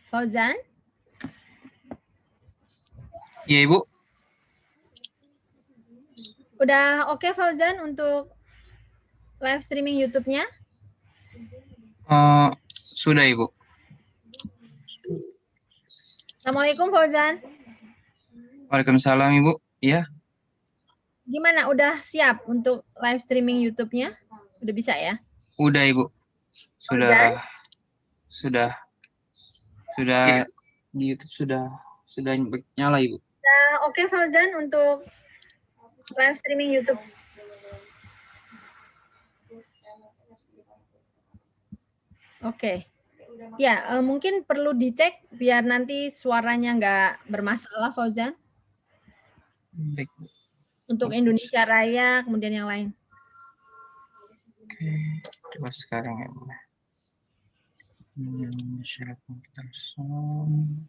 Fauzan? Iya, Ibu. Udah oke Fauzan untuk live streaming YouTube-nya? Sudah, Ibu. Assalamualaikum Fauzan. Waalaikumsalam, Ibu. Iya. Gimana, udah siap untuk live streaming YouTube-nya? Udah bisa ya? Udah, Ibu. Fauzan? Sudah di YouTube sudah nyala, Ibu. Oke Fauzan untuk live streaming YouTube. Oke. Ya, mungkin perlu dicek biar nanti suaranya nggak bermasalah Fauzan. Baik. Untuk Indonesia Raya, kemudian yang lain. Oke, coba sekarang ya, Bu. Syarat komputer sound.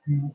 Hmm.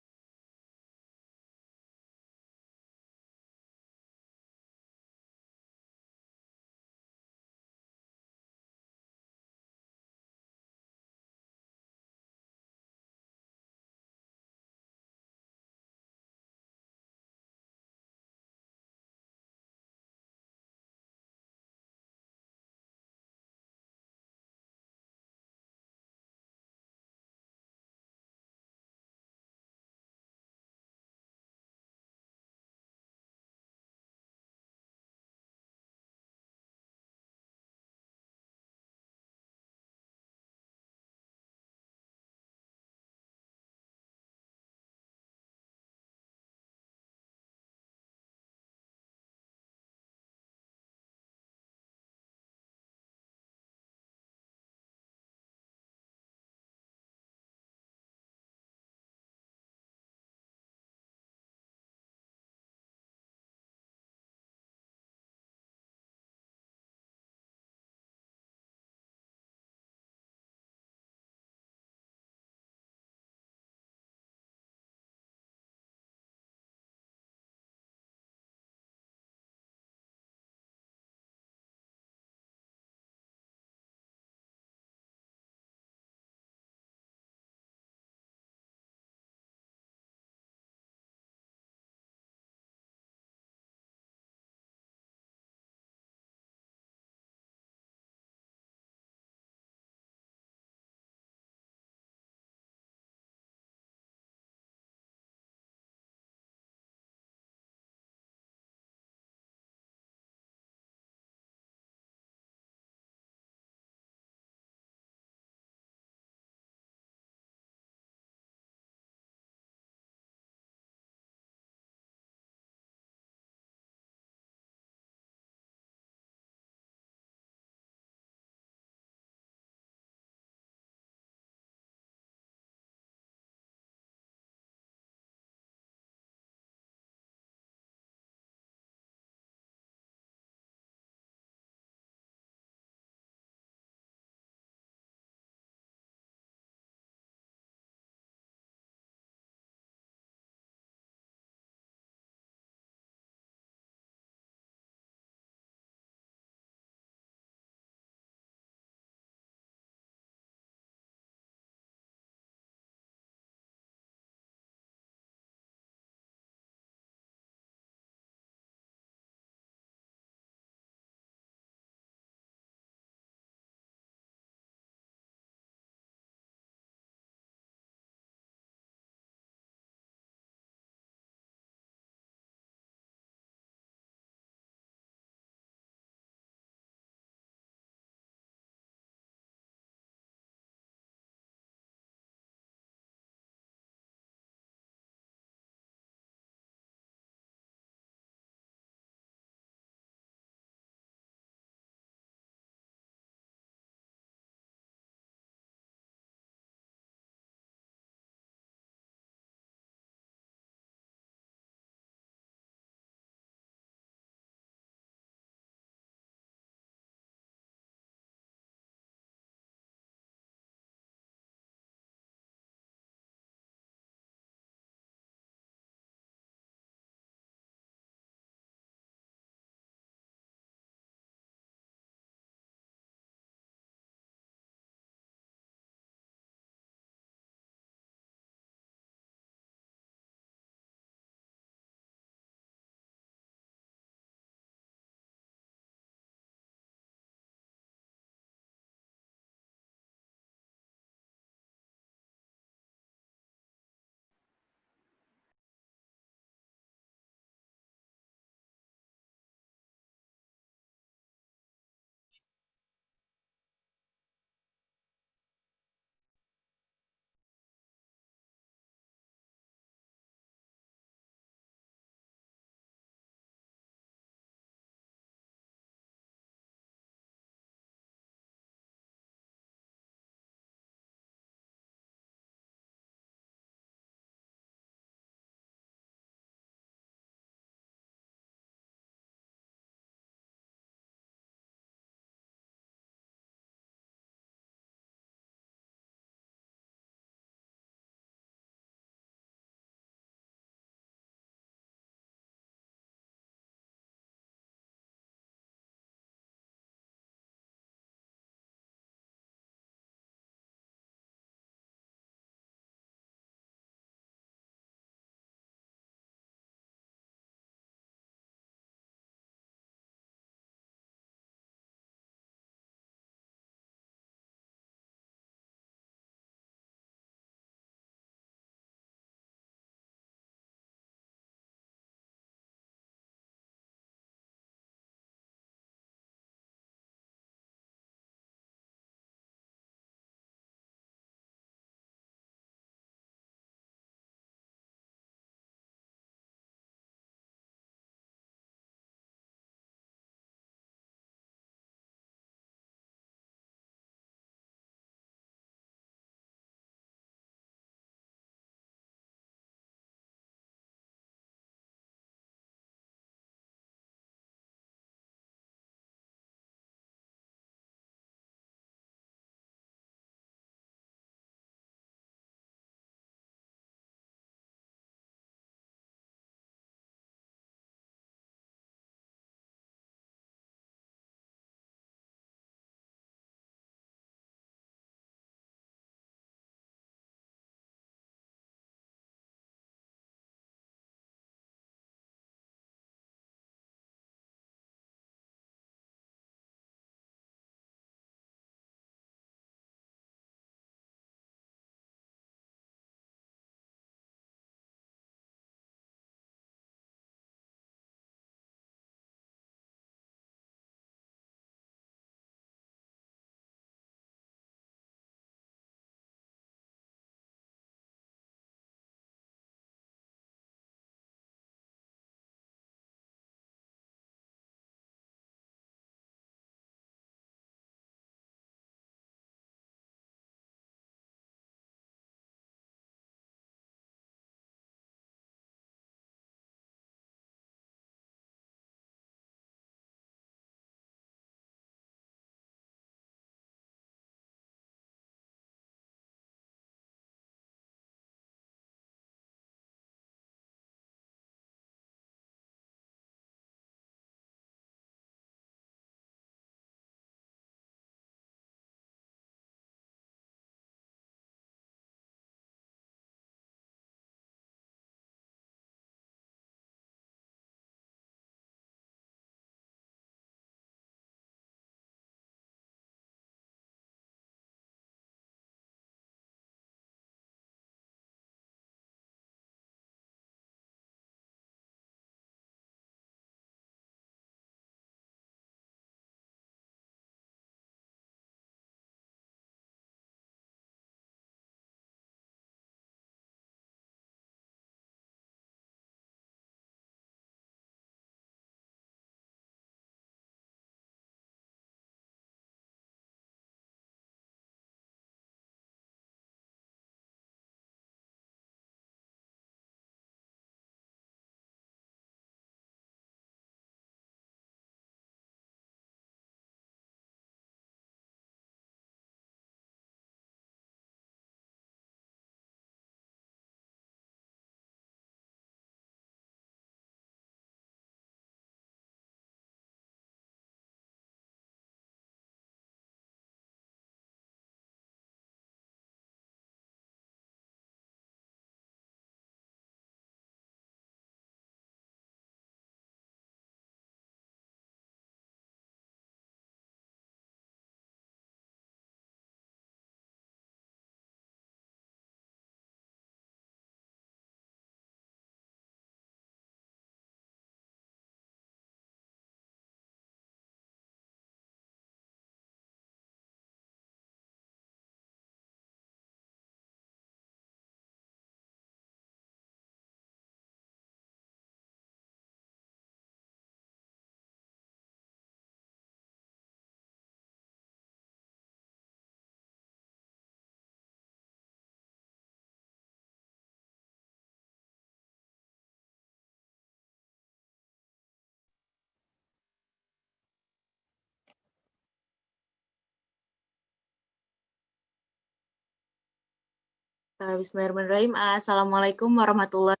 Bismillahirrahmanirrahim. Assalamualaikum warahmatullahi.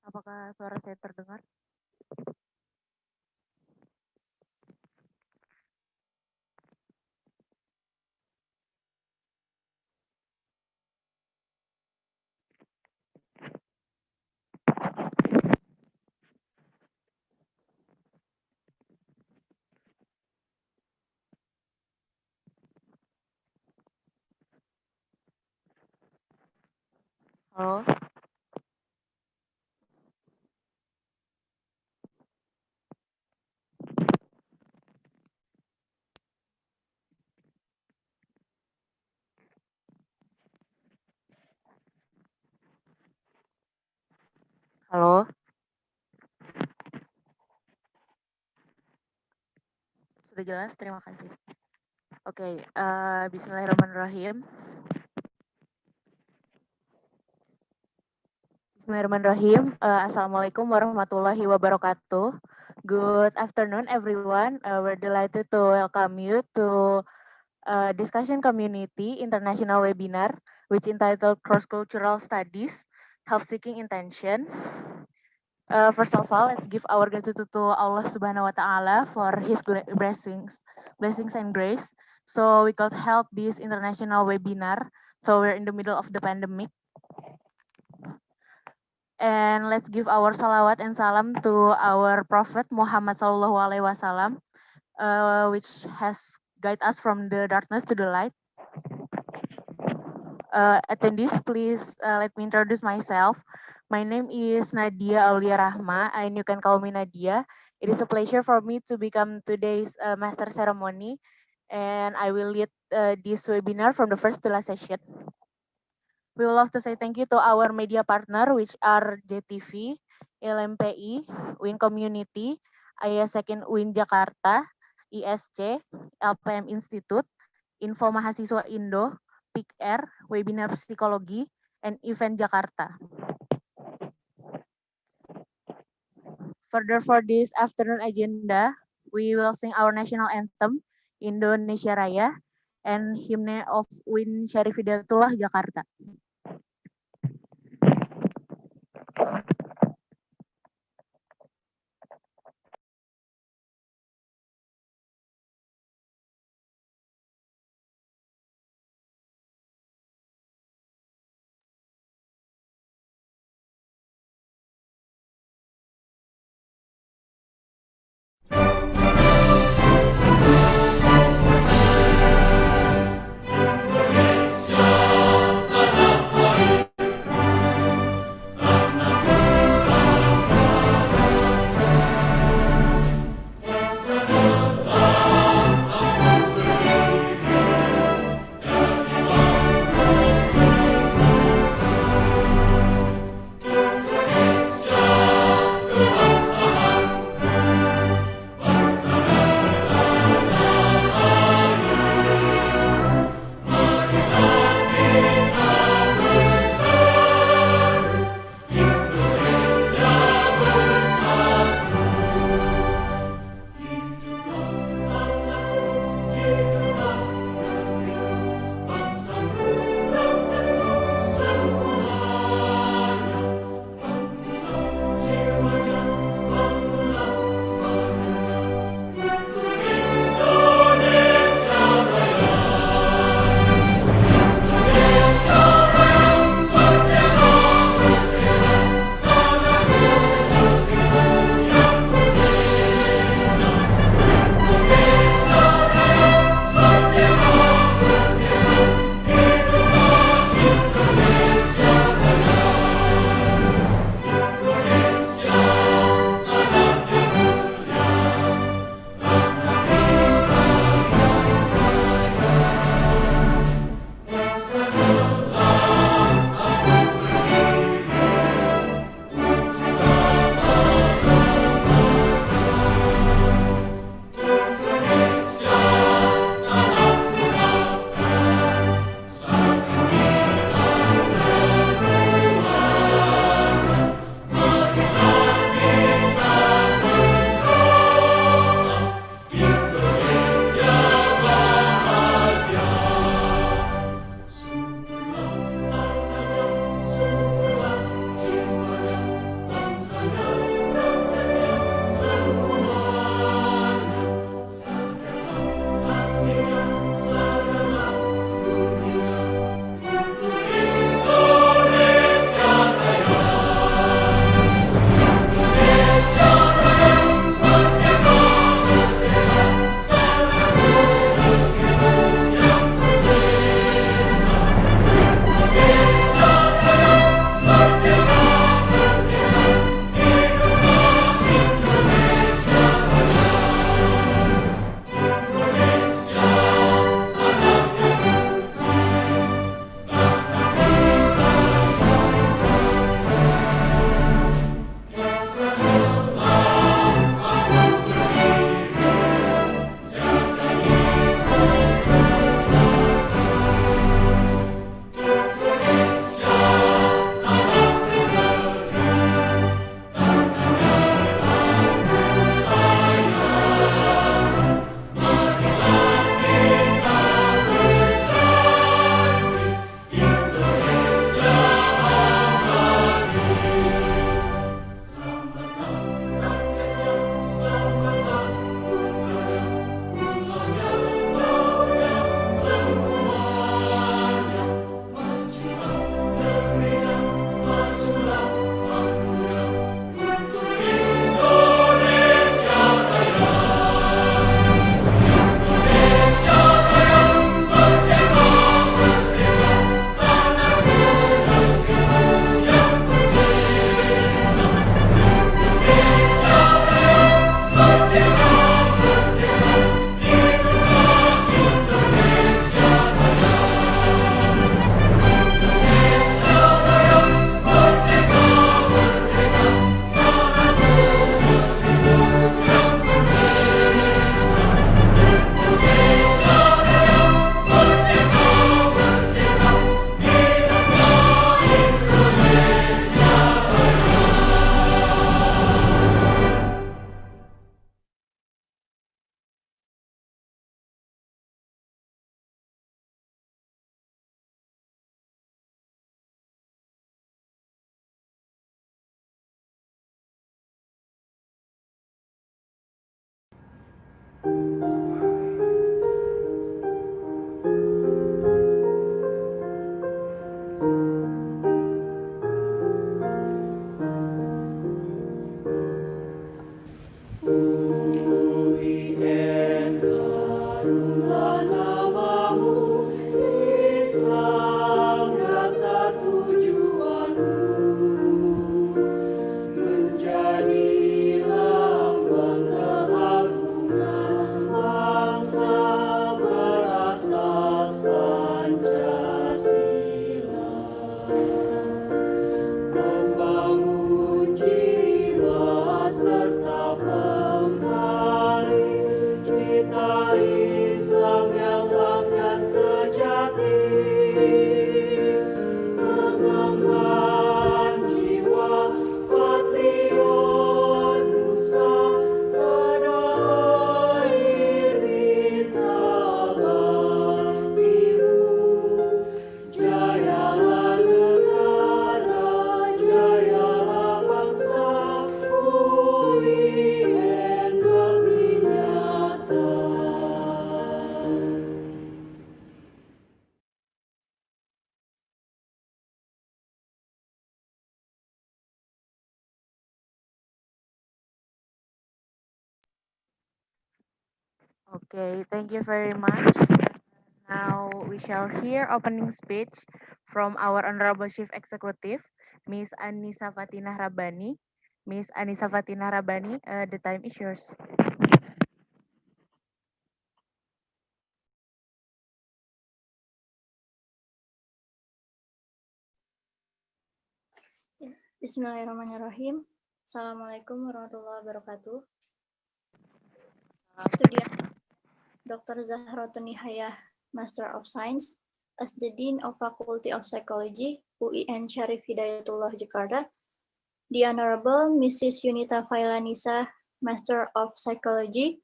Apakah suara saya terdengar? Halo. Halo. Sudah jelas, terima kasih. Oke, Bismillahirrahmanirrahim. Bismillahirrahmanirrahim. Assalamualaikum warahmatullahi wabarakatuh. Good afternoon, everyone. We're delighted to welcome you to discussion community international webinar, which entitled Cross-Cultural Studies, Health-Seeking Intention. First of all, let's give our gratitude to Allah Subhanahu wa Ta'ala for His blessings and grace. So we could help this international webinar. So we're in the middle of the pandemic. And let's give our salawat and salam to our Prophet Muhammad Sallallahu Alaihi Wasallam, which has guided us from the darkness to the light. Attendees, please let me introduce myself. My name is Nadia Aulia Rahma, and you can call me Nadia. It is a pleasure for me to become today's master ceremony, and I will lead this webinar from the first to last session. We would love to say thank you to our media partner, which are JTV, LMPI, Win Community, Second Win Jakarta, ISC, LPM Institute, Info Mahasiswa Indo, PIKR, Webinar Psikologi, and Event Jakarta. Further, for this afternoon agenda, we will sing our national anthem, Indonesia Raya, and Hymne of Win Syarif Hidayatullah Jakarta. Okay, thank you very much. Now we shall hear opening speech from our Honorable Chief Executive, Miss Anissa Fatinah Rabbani. Miss Anissa Fatinah Rabbani, the time is yours. Bismillahirrahmanirrahim. Assalamualaikum warahmatullahi wabarakatuh. Today, Dr. Zahratun Nihayah, Master of Science, as the Dean of Faculty of Psychology, UIN Syarif Hidayatullah, Jakarta, the Honorable Mrs. Yunita Failanisa, Master of Psychology,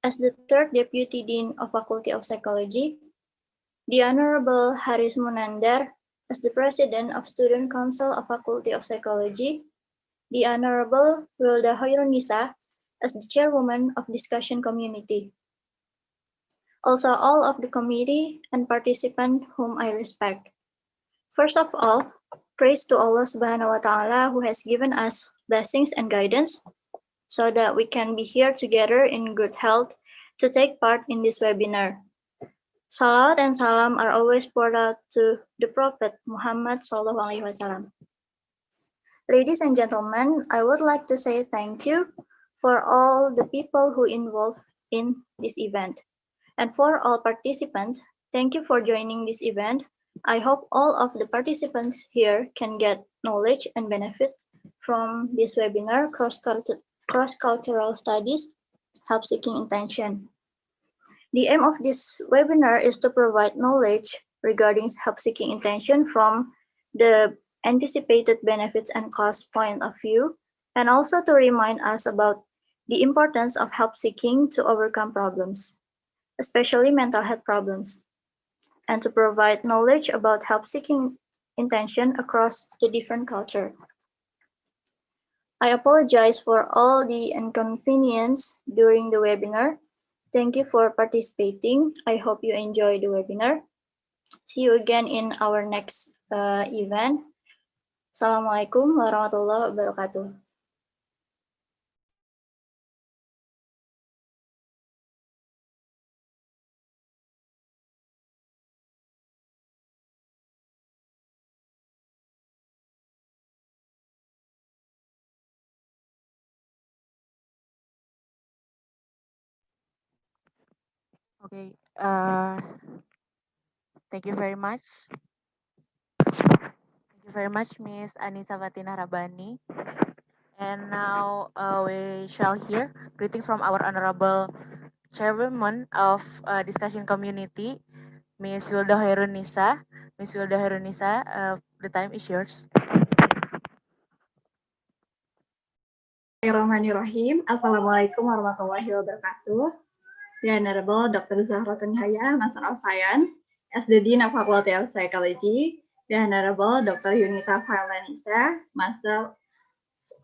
as the Third Deputy Dean of Faculty of Psychology, the Honorable Haris Munandar, as the President of Student Council of Faculty of Psychology, the Honorable Wilda Hoirunisa, as the Chairwoman of Discussion Community. Also all of the committee and participants whom I respect. First of all, praise to Allah Subhanahu wa Ta'ala who has given us blessings and guidance so that we can be here together in good health to take part in this webinar. Salawat and salam are always poured out to the Prophet Muhammad Sallallahu Alaihi Wasallam. Ladies and gentlemen, I would like to say thank you for all the people who involved in this event. And for all participants, thank you for joining this event. I hope all of the participants here can get knowledge and benefit from this webinar, Cross-Cultural Studies, Help-Seeking Intention. The aim of this webinar is to provide knowledge regarding help-seeking intention from the anticipated benefits and cost point of view, and also to remind us about the importance of help-seeking to overcome problems, especially mental health problems, and to provide knowledge about help-seeking intention across the different culture. I apologize for all the inconvenience during the webinar. Thank you for participating. I hope you enjoy the webinar. See you again in our next event. Assalamualaikum warahmatullahi wabarakatuh. Okay, thank you very much. Thank you very much, Miss Anissa Fatinah Rabbani. And now we shall hear greetings from our Honorable Chairwoman of Discussion Community, Miss Wilda Hoirunisa. Miss Wilda Hoirunisa, the time is yours. Bismillahirrahmanirrahim. Assalamualaikum warahmatullahi wabarakatuh. The Honorable Dr. Zahratun Nihayah, Master of Science, as the Dean of Faculty of Psychology, the Honorable Dr. Yunita Failanisa, Master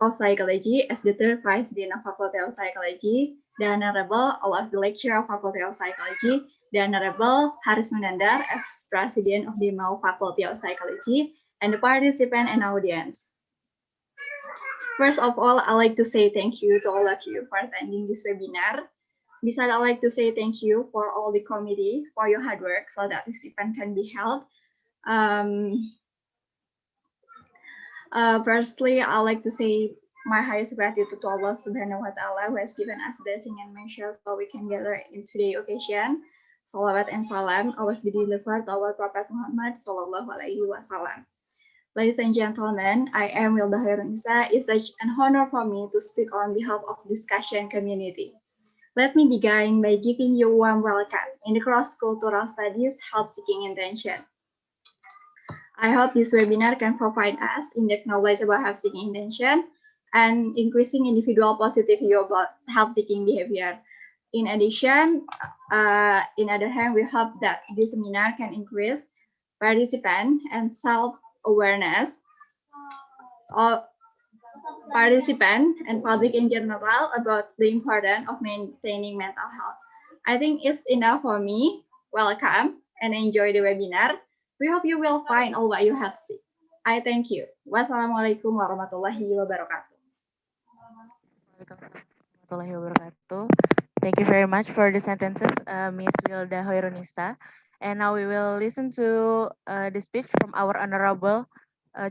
of Psychology, as the Third Vice Dean of Faculty of Psychology, the Honorable all of the Lecturer of Faculty of Psychology, the Honorable Haris Munandar, as President of the MAU Faculty of Psychology, and the participant and audience. First of all, I'd like to say thank you to all of you for attending this webinar. Besides, I'd like to say thank you for all the committee for your hard work so that this event can be held. Firstly, I'd like to say my highest gratitude to Allah Subhanahu wa Ta'ala who has given us blessing and measure so we can gather in today's occasion. Salawat and salam always be delivered to our Prophet Muhammad Sallallahu Alaihi Wasallam. Ladies and gentlemen, I am Wilda Hoirunisa. It's such an honor for me to speak on behalf of the discussion community. Let me begin by giving you a warm welcome in the Cross-Cultural Studies Help-Seeking Intention. I hope this webinar can provide us in-depth knowledge about help-seeking intention and increasing individual positive view about help-seeking behavior. In addition, in other hand, we hope that this seminar can increase participant and self-awareness of participant and public in general about the importance of maintaining mental health. I think it's enough for me. Welcome and enjoy the webinar. We hope you will find all what you have seen. I thank you. Wassalamualaikum warahmatullahi wabarakatuh. Waalaikumsalam warahmatullahi wabarakatuh. Thank you very much for the sentences, Ms. Wilda Hoirunisa. And now we will listen to the speech from our Honorable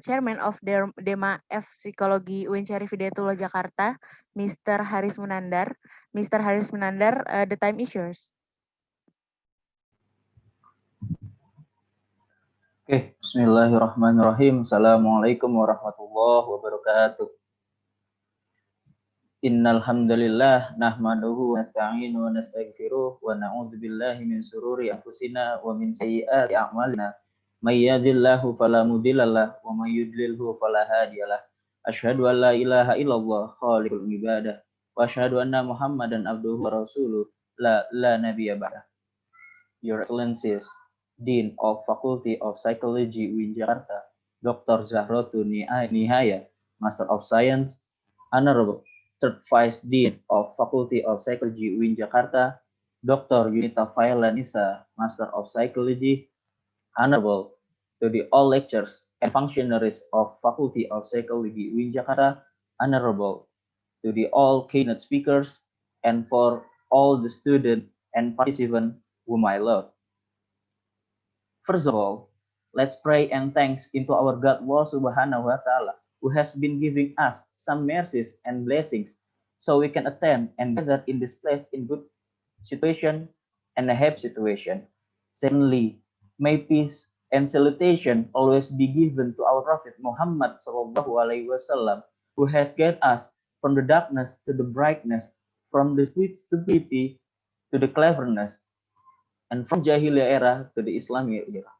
Chairman of Dema F Psikologi UIN Syarif Hidayatullah Jakarta, Mr. Haris Munandar. Mr. Haris Munandar, the time is yours. Oke, bismillahirrahmanirrahim. Assalamualaikum warahmatullahi wabarakatuh. Innal hamdalillah nahmaduhu wa nasta'inu wa nastaghfiruh wa na'udzu billahi min sururi anfusina wa min sayyiati a'malina. May yahdihillahu fala mudhillalah wa may yudlilhu fala hadiyalah. Asyhadu an la ilaha illallah khaliqul ibadah wa asyhadu anna Muhammadan abduhu wa rasuluh la nabiyya ba'dah. Your Excellencies, Dean of Faculty of Psychology UIN Jakarta, Dr. Zahrotu Nihaya, Master of Science, Honorable Third Vice Dean of Faculty of Psychology UIN Jakarta, Dr. Yunita Failanisa, Master of Psychology, Honorable to the all lecturers and functionaries of Faculty of Psychology UIN Jakarta, Honorable to the all keynote speakers, and for all the students and participants whom I love. First of all, let's pray and thanks into our God Allah Subhanahu wa Ta'ala, who has been giving us some mercies and blessings so we can attend and gather in this place in good situation and a happy situation. Secondly, may peace and salutation always be given to our Prophet Muhammad Sallallahu Alaihi Wasallam, who has guided us from the darkness to the brightness, from the stupidity to the cleverness, and from Jahiliyah era to the Islamic era.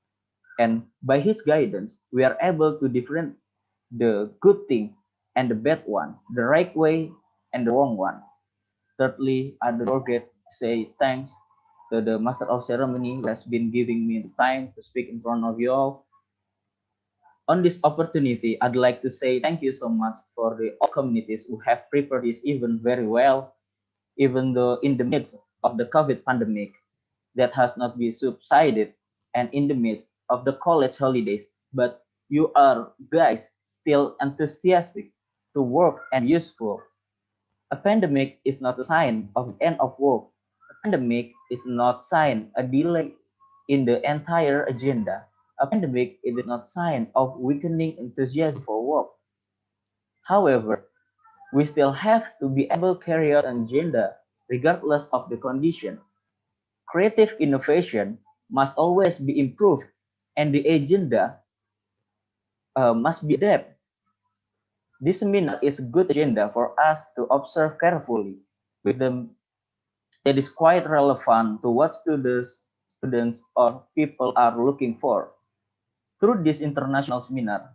And by his guidance, we are able to differentiate the good thing and the bad one, the right way and the wrong one. Thirdly, I don't forget to say thanks to the Master of Ceremony who has been giving me the time to speak in front of you all. On this opportunity, I'd like to say thank you so much for the all communities who have prepared this event very well, even though in the midst of the COVID pandemic that has not been subsided and in the midst of the college holidays, but you are guys still enthusiastic to work and useful. A pandemic is not a sign of the end of work. A pandemic is not sign a delay in the entire agenda. A pandemic is not sign of weakening enthusiasm for work. However, we still have to be able to carry out an agenda regardless of the condition. Creative innovation must always be improved, and the agenda must be adapted. This seminar is a good agenda for us to observe carefully with them that is quite relevant to what students or people are looking for. Through this international seminar,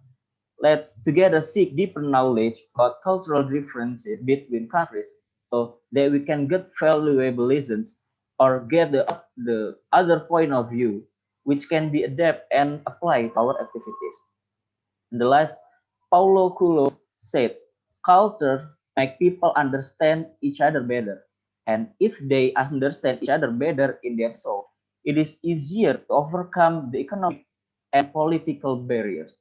let's together seek deeper knowledge about cultural differences between countries so that we can get valuable lessons or get the other point of view which can be adapted and applied to our activities. And the last, Paulo Coelho said, culture make people understand each other better. And if they understand each other better in their soul, it is easier to overcome the economic and political barriers.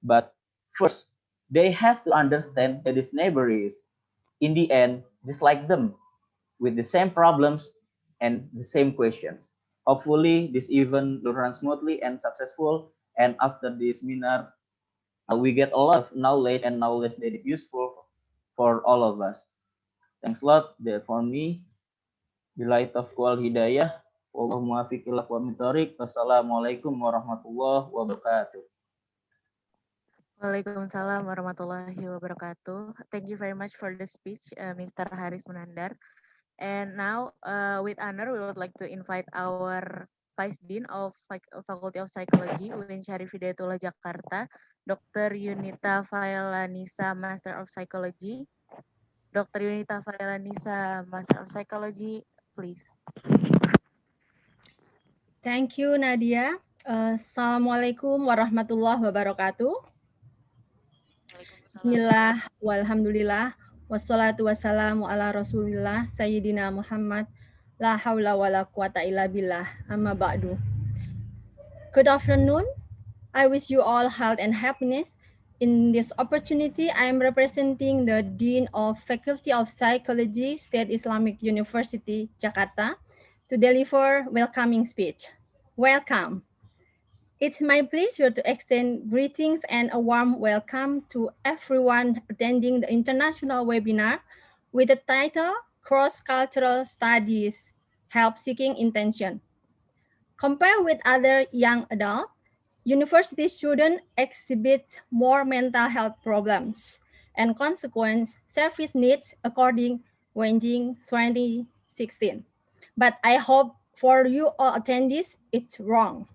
But first, they have to understand that this neighbor is, in the end, just like them, with the same problems and the same questions. Hopefully, this event will run smoothly and successful. And after this seminar, we get a lot of knowledge and knowledge that is useful for all of us. Thanks a lot for me. Billahi taufiq wal hidayah. Wallahu muwaffiq ila aqwamit thoriq. Wassalamualaikum warahmatullahi wabarakatuh. Waalaikumsalam warahmatullahi wabarakatuh. Thank you very much for the speech, Mr. Haris Munandar. And now, with honor, we would like to invite our Vice Dean of Faculty of Psychology, UIN Syarif Hidayatullah Jakarta, Dr. Yunita Failanisa, Master of Psychology. Dr. Yunita Failanisa, Master of Psychology, please. Thank you, Nadia. Assalamualaikum warahmatullahi wabarakatuh. Bismillah, walhamdulillah, wassalatu wassalamu ala rasulillah, Sayyidina Muhammad, la hawla wa la quwata illa billah, amma ba'du. Good afternoon. I wish you all health and happiness. In this opportunity, I am representing the Dean of Faculty of Psychology, State Islamic University, Jakarta, to deliver welcoming speech. Welcome. It's my pleasure to extend greetings and a warm welcome to everyone attending the international webinar with the title Cross-Cultural Studies, Help-Seeking Intention. Compared with other young adults, university students exhibit more mental health problems and consequent service needs according ranging 2016. But I hope for you all attendees, it's wrong.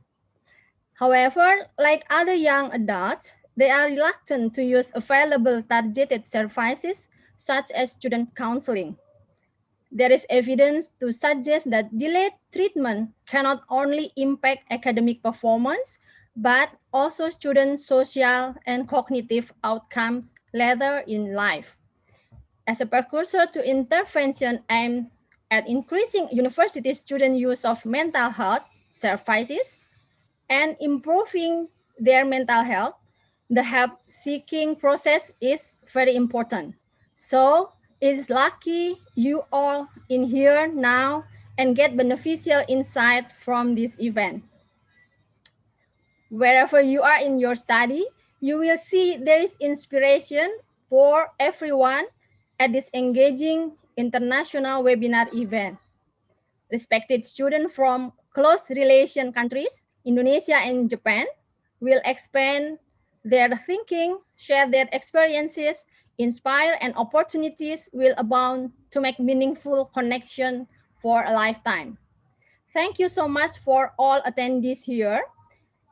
However, like other young adults, they are reluctant to use available targeted services such as student counseling. There is evidence to suggest that delayed treatment cannot only impact academic performance, but also student social and cognitive outcomes later in life. As a precursor to intervention aimed at increasing university student use of mental health services and improving their mental health, the help-seeking process is very important. So it's lucky you all in here now and get beneficial insight from this event. Wherever you are in your study, you will see there is inspiration for everyone at this engaging international webinar event. Respected students from close relation countries, Indonesia and Japan, will expand their thinking, share their experiences, inspire, and opportunities will abound to make meaningful connection for a lifetime. Thank you so much for all attendees here.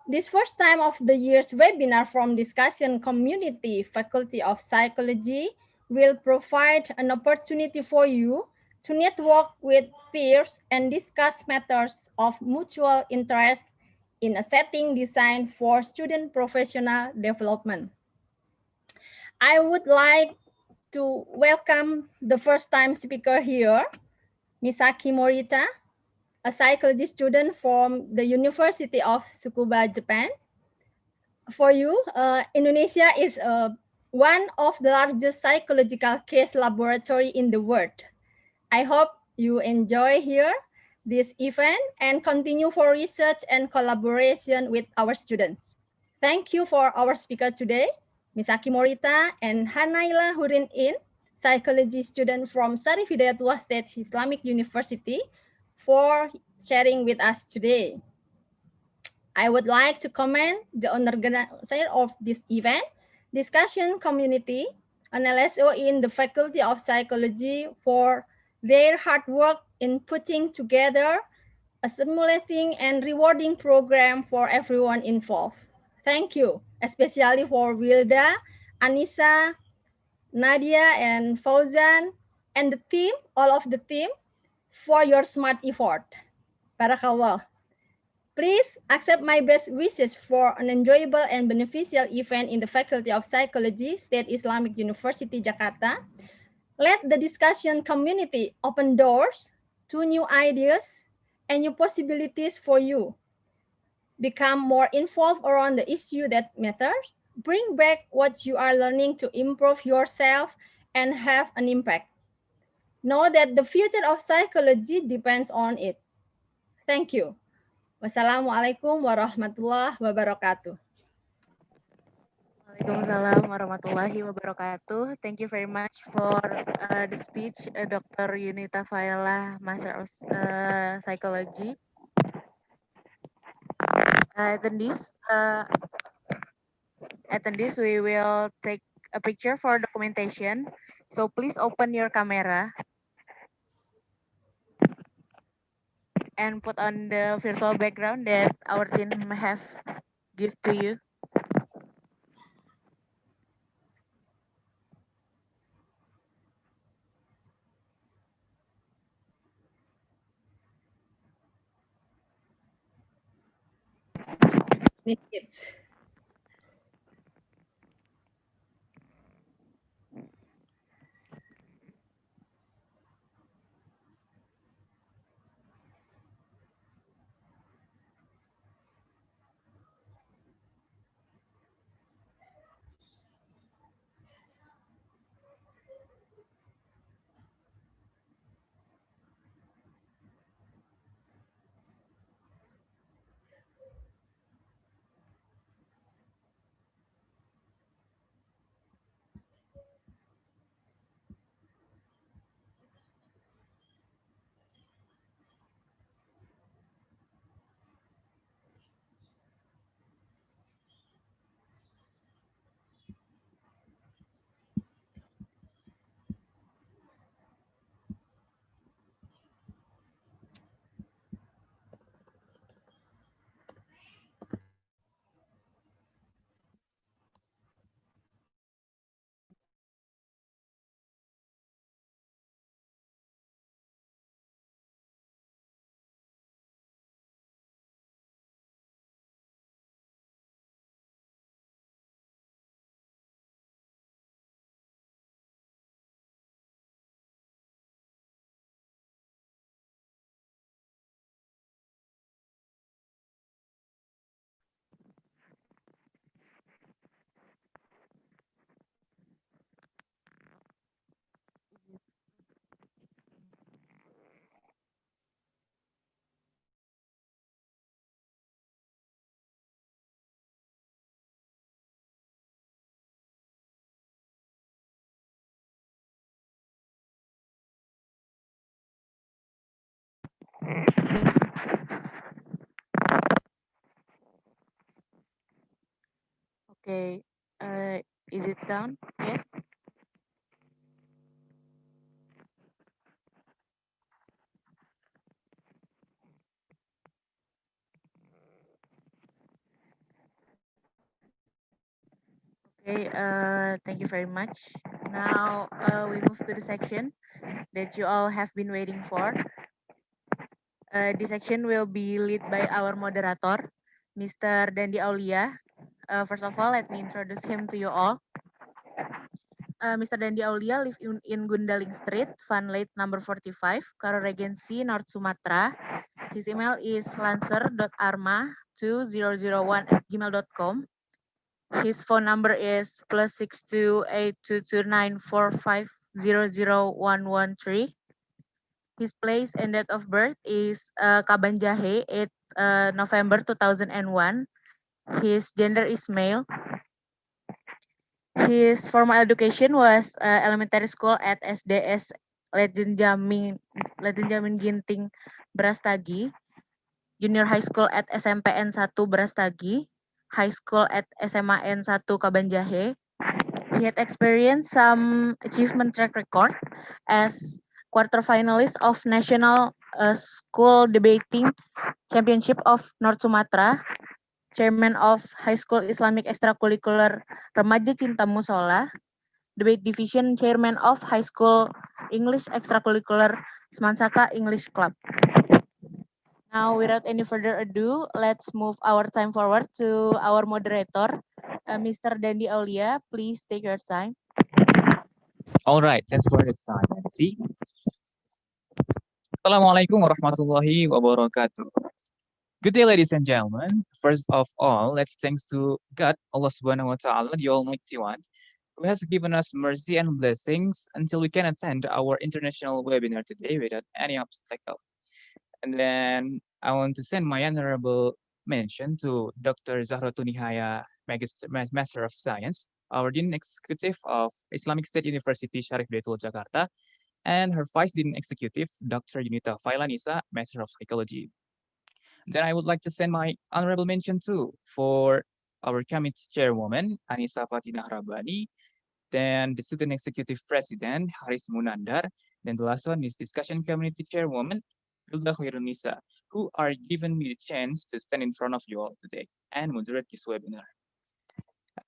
This first time of the year's webinar from discussion community Faculty of Psychology will provide an opportunity for you to network with peers and discuss matters of mutual interest in a setting designed for student professional development. I would like to welcome the first time speaker here, Misaki Morita, a psychology student from the University of Tsukuba, Japan. For you, Indonesia is one of the largest psychological case laboratory in the world. I hope you enjoy here this event and continue for research and collaboration with our students. Thank you for our speaker today, Misaki Morita and Hanaila Hurin In, psychology student from Sarif Hidayatullah State Islamic University, for sharing with us today. I would like to commend the organizer of this event, discussion community, and LSO in the Faculty of Psychology for their hard work in putting together a stimulating and rewarding program for everyone involved. Thank you, especially for Wilda, Anissa, Nadia, and Fauzan, and the team, all of the team, for your smart effort. Barakallah. Please accept my best wishes for an enjoyable and beneficial event in the Faculty of Psychology, State Islamic University, Jakarta. Let the discussion community open doors to new ideas and new possibilities for you. Become more involved around the issue that matters. Bring back what you are learning to improve yourself and have an impact. Know that the future of psychology depends on it. Thank you. Wassalamualaikum warahmatullahi wabarakatuh. Waalaikumsalam warahmatullahi wabarakatuh. Thank you very much for the speech, Dr. Yunita Faela, Master of Psychology. Attendees, we will take a picture for documentation. So please open your camera and put on the virtual background that our team have give to you. Okay. Is it done yet? Okay. Thank you very much. Now we move to the section that you all have been waiting for. This section will be led by our moderator, Mr. Dandi Aulia. First of all, let me introduce him to you all. Mr. Dandi Aulia live in Gundaling Street, Van Late number 45, Karo Regency, North Sumatra. His email is lancer.arma2001@gmail.com. His phone number is +62822945001113. His place and date of birth is Kabanjahe, 8 November 2001. His gender is male. His formal education was elementary school at SDS Legend Jamin Ginting Brastagi, junior high school at SMPN 1 Brastagi, high school at SMA N1 Kabanjahe. He had experienced some achievement track record as quarterfinalist of National School Debating Championship of North Sumatra, chairman of High School Islamic Extracurricular Remaja Cinta Musola, debate division chairman of High School English Extracurricular Smansaka English Club. Now, without any further ado, let's move our time forward to our moderator, Mr. Dandi Aulia. Please take your time. All right, thanks for the time, Nancy. Assalamualaikum warahmatullahi wabarakatuh. Good day, ladies and gentlemen. First of all, let's thanks to God, Allah Subhanahu wa Taala, the Almighty One, who has given us mercy and blessings until we can attend our international webinar today without any obstacle. And then I want to send my honorable mention to Dr. Zahratun Nihaya, Master of Science, our Dean Executive of Islamic State University Syarif Hidayatullah Jakarta, and her Vice Dean Executive, Dr. Yunita Failanisa, Master of Psychology. Then I would like to send my honorable mention too for our committee chairwoman, Anissa Fatina Rabani, then the student executive president, Haris Munandar, then the last one is discussion committee chairwoman, Hilda Khairunisa, who are giving me the chance to stand in front of you all today and moderate this webinar.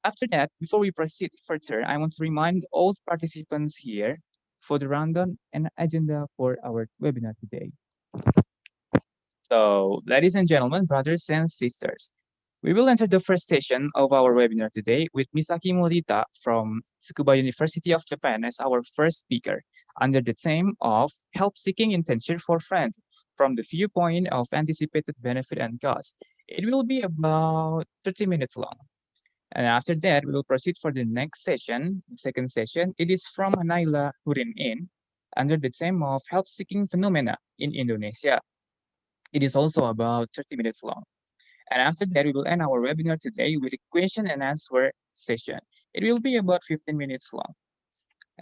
After that, before we proceed further, I want to remind all participants here for the rundown and agenda for our webinar today. So, ladies and gentlemen, brothers and sisters, we will enter the first session of our webinar today with Misaki Morita from Tsukuba University of Japan as our first speaker, under the theme of Help-Seeking Intention for Friends from the viewpoint of anticipated benefit and cost. It will be about 30 minutes long. And after that, we will proceed for the next session, the second session. It is from Naila Hurin In, under the theme of Help-Seeking Phenomena in Indonesia. It is also about 30 minutes long. And after that, we will end our webinar today with a question and answer session. It will be about 15 minutes long.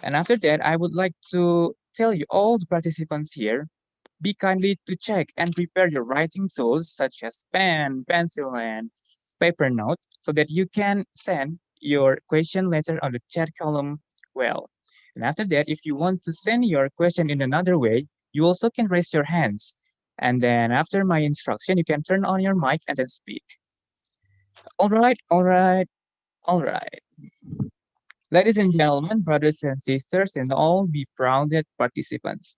And after that, I would like to tell you all the participants here, be kindly to check and prepare your writing tools such as pen, pencil, and paper note so that you can send your question later on the chat column well. And after that, if you want to send your question in another way, you also can raise your hands. And then after my instruction, you can turn on your mic and then speak. All right, all right, all right. Ladies and gentlemen, brothers and sisters, and all befriended participants.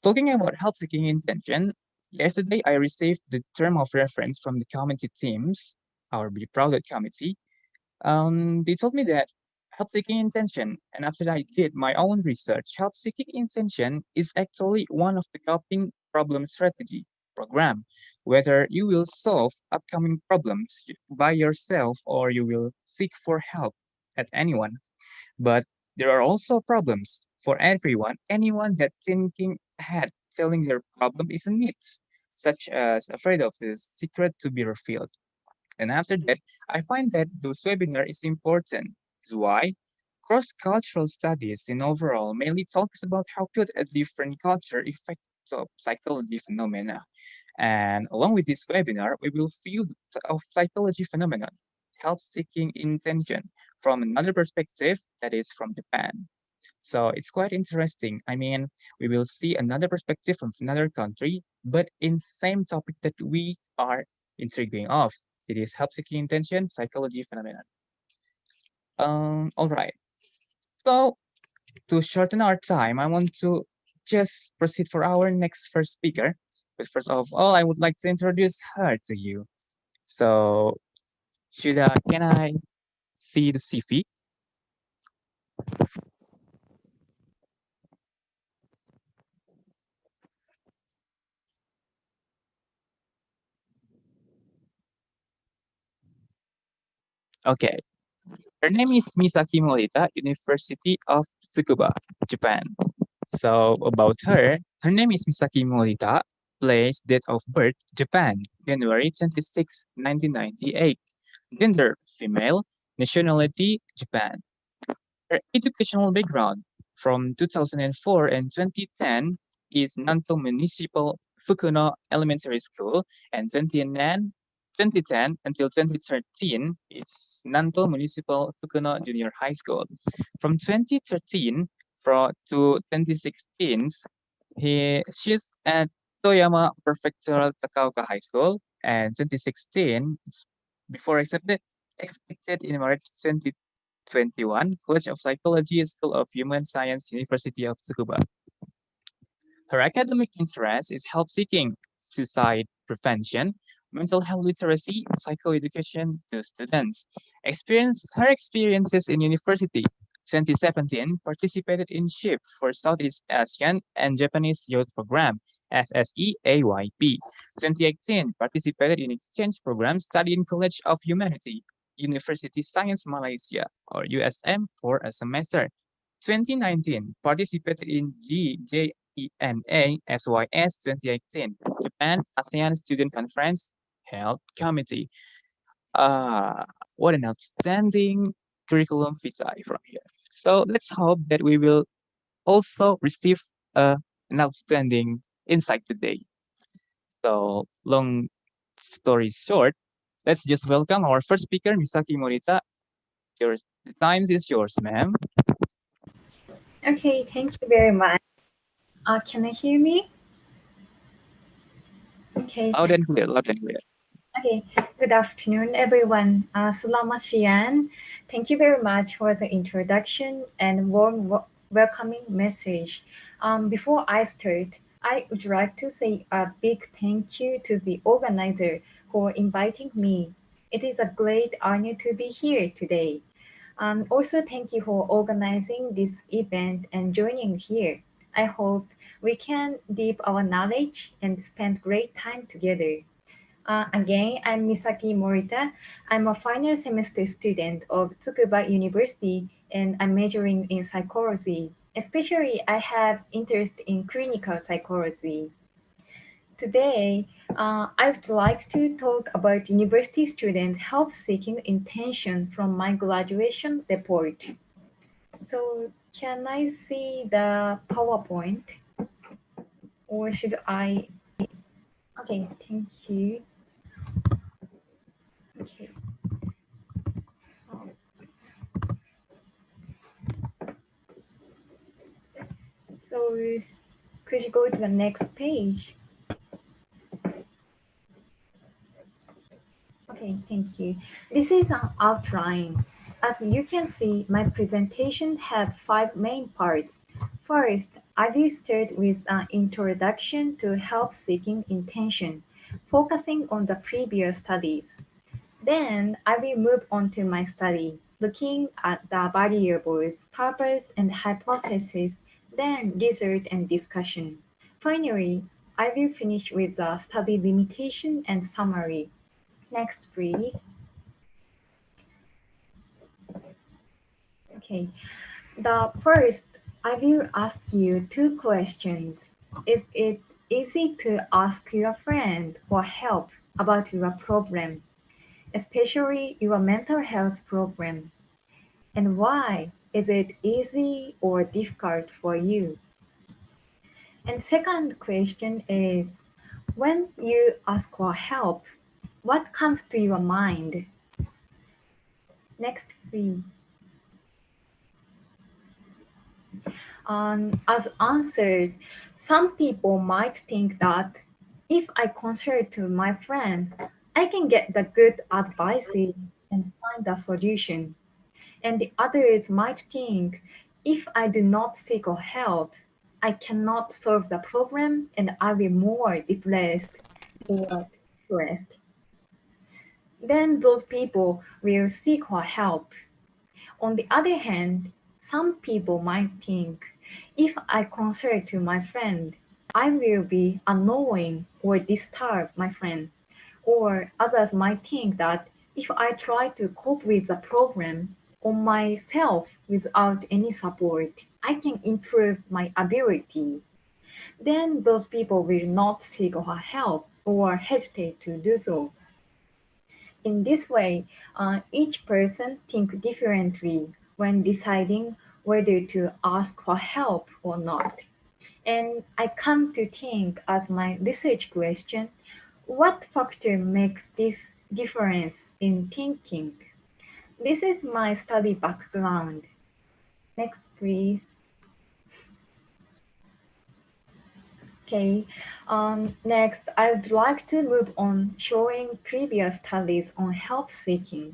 Talking about help-seeking intention, yesterday I received the term of reference from the committee teams, our befriended committee. They told me that help-seeking intention, and after I did my own research, help-seeking intention is actually one of the coping problem strategy program. Whether you will solve upcoming problems by yourself or you will seek for help at anyone. But there are also problems for everyone. Anyone that thinking ahead, telling their problem is a myth, such as afraid of the secret to be revealed. And after that, I find that this webinar is important. Is why cross-cultural studies in overall mainly talks about how could a different culture affect psychology phenomena. And along with this webinar, we will view of psychology phenomena help-seeking intention from another perspective, that is from Japan. So it's quite interesting. I mean, we will see another perspective from another country, but in same topic that we are intriguing of. It is help-seeking intention, psychology phenomenon. All right. So to shorten our time, I want to just proceed for our next first speaker. But first of all, I would like to introduce her to you. So can I see the CV? Okay. Her name is Misaki Morita, University of Tsukuba, Japan. So about her name is Misaki Morita, place, date of birth, Japan, January 26, 1998. Gender, female, nationality, Japan. Her educational background from 2004 and 2010 is Nanto Municipal Fukuno Elementary School, and 2010 until 2013 is Nanto Municipal Fukuno Junior High School. From 2013 to 2016, she's at Toyama Prefectural Takaoka High School, and 2016, before expected in March 2021, College of Psychology, School of Human Science, University of Tsukuba. Her academic interest is help-seeking, suicide prevention, mental health literacy, psychoeducation to students. Her experiences in university. 2017, participated in SHIP for Southeast Asian and Japanese Youth Program, SSEAYP. 2018, participated in exchange program studying College of Humanity, University Science Malaysia, or USM, for a semester. 2019, participated in GJENA SYS 2018, Japan ASEAN Student Conference Health Committee. What an outstanding curriculum vitae from here. So let's hope that we will also receive an outstanding insight today. So long story short, let's just welcome our first speaker, Misaki Morita. The time is yours, ma'am. Okay, thank you very much. Can I hear me? Okay. Loud and clear, loud and clear. Okay. Good afternoon, everyone. Selamat siang. Thank you very much for the introduction and warm welcoming message. Before I start, I would like to say a big thank you to the organizer for inviting me. It is a great honor to be here today. Also, thank you for organizing this event and joining here. I hope we can deep our knowledge and spend great time together. Again, I'm Misaki Morita. I'm a final semester student of Tsukuba University and I'm majoring in psychology. Especially, I have interest in clinical psychology. Today, I would like to talk about university student help-seeking intention from my graduation report. So, can I see the PowerPoint? Or should I? Okay, thank you. Okay. So, could you go to the next page? Okay, thank you. This is an outline. As you can see, my presentation had 5 main parts. First, I will start with an introduction to help-seeking intention, focusing on the previous studies. Then, I will move on to my study, looking at the variables, purpose, and hypothesis, then result and discussion. Finally, I will finish with the study limitation and summary. Next, please. Okay. The first, I will ask you 2 questions. Is it easy to ask your friend for help about your problem, especially your mental health problem? And why is it easy or difficult for you? And second question is, when you ask for help, what comes to your mind? Next, please. As answered, some people might think that if I consult to my friend, I can get the good advices and find a solution. And the others might think if I do not seek help, I cannot solve the problem and I will be more depressed or stressed. Then those people will seek help. On the other hand, some people might think if I consult to my friend, I will be annoying or disturb my friend. Or others might think that if I try to cope with the problem on myself without any support, I can improve my ability. Then those people will not seek help or hesitate to do so. In this way, each person thinks differently when deciding whether to ask for help or not. And I come to think as my research question, what factor makes this difference in thinking? This is my study background. Next, please. Okay. Next, I would like to move on showing previous studies on help seeking.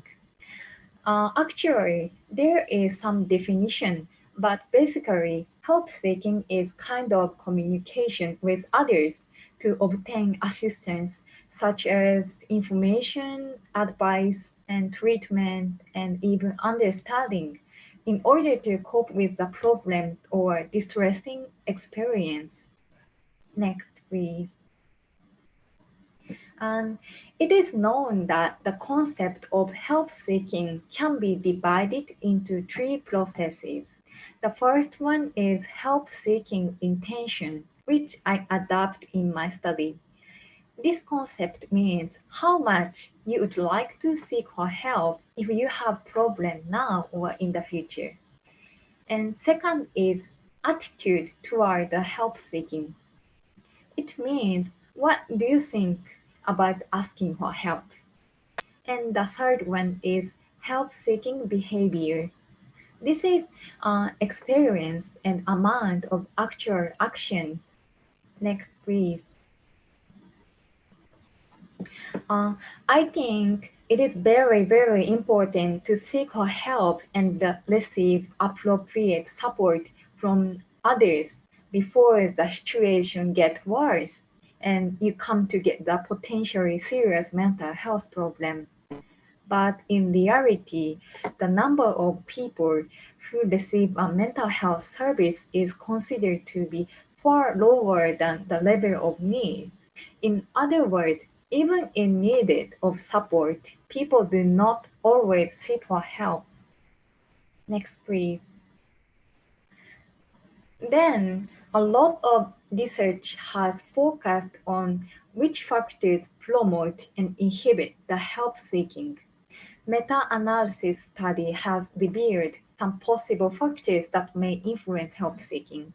Actually, there is some definition, but basically, help seeking is kind of communication with others to obtain assistance, such as information, advice, and treatment, and even understanding, in order to cope with the problems or distressing experience. Next, please. And it is known that the concept of help seeking can be divided into three processes. The first one is help seeking intention, which I adapt in my study. This concept means how much you would like to seek for help if you have problem now or in the future. And second is attitude toward the help seeking. It means what do you think about asking for help? And the third one is help seeking behavior. This is experience and amount of actual actions. Next, please. I think it is very, very important to seek for help and receive appropriate support from others before the situation gets worse and you come to get the potentially serious mental health problem. But in reality, the number of people who receive a mental health service is considered to be far lower than the level of need. In other words, even in need of support, people do not always seek for help. Next, please. Then, a lot of research has focused on which factors promote and inhibit the help seeking. Meta-analysis study has revealed some possible factors that may influence help seeking.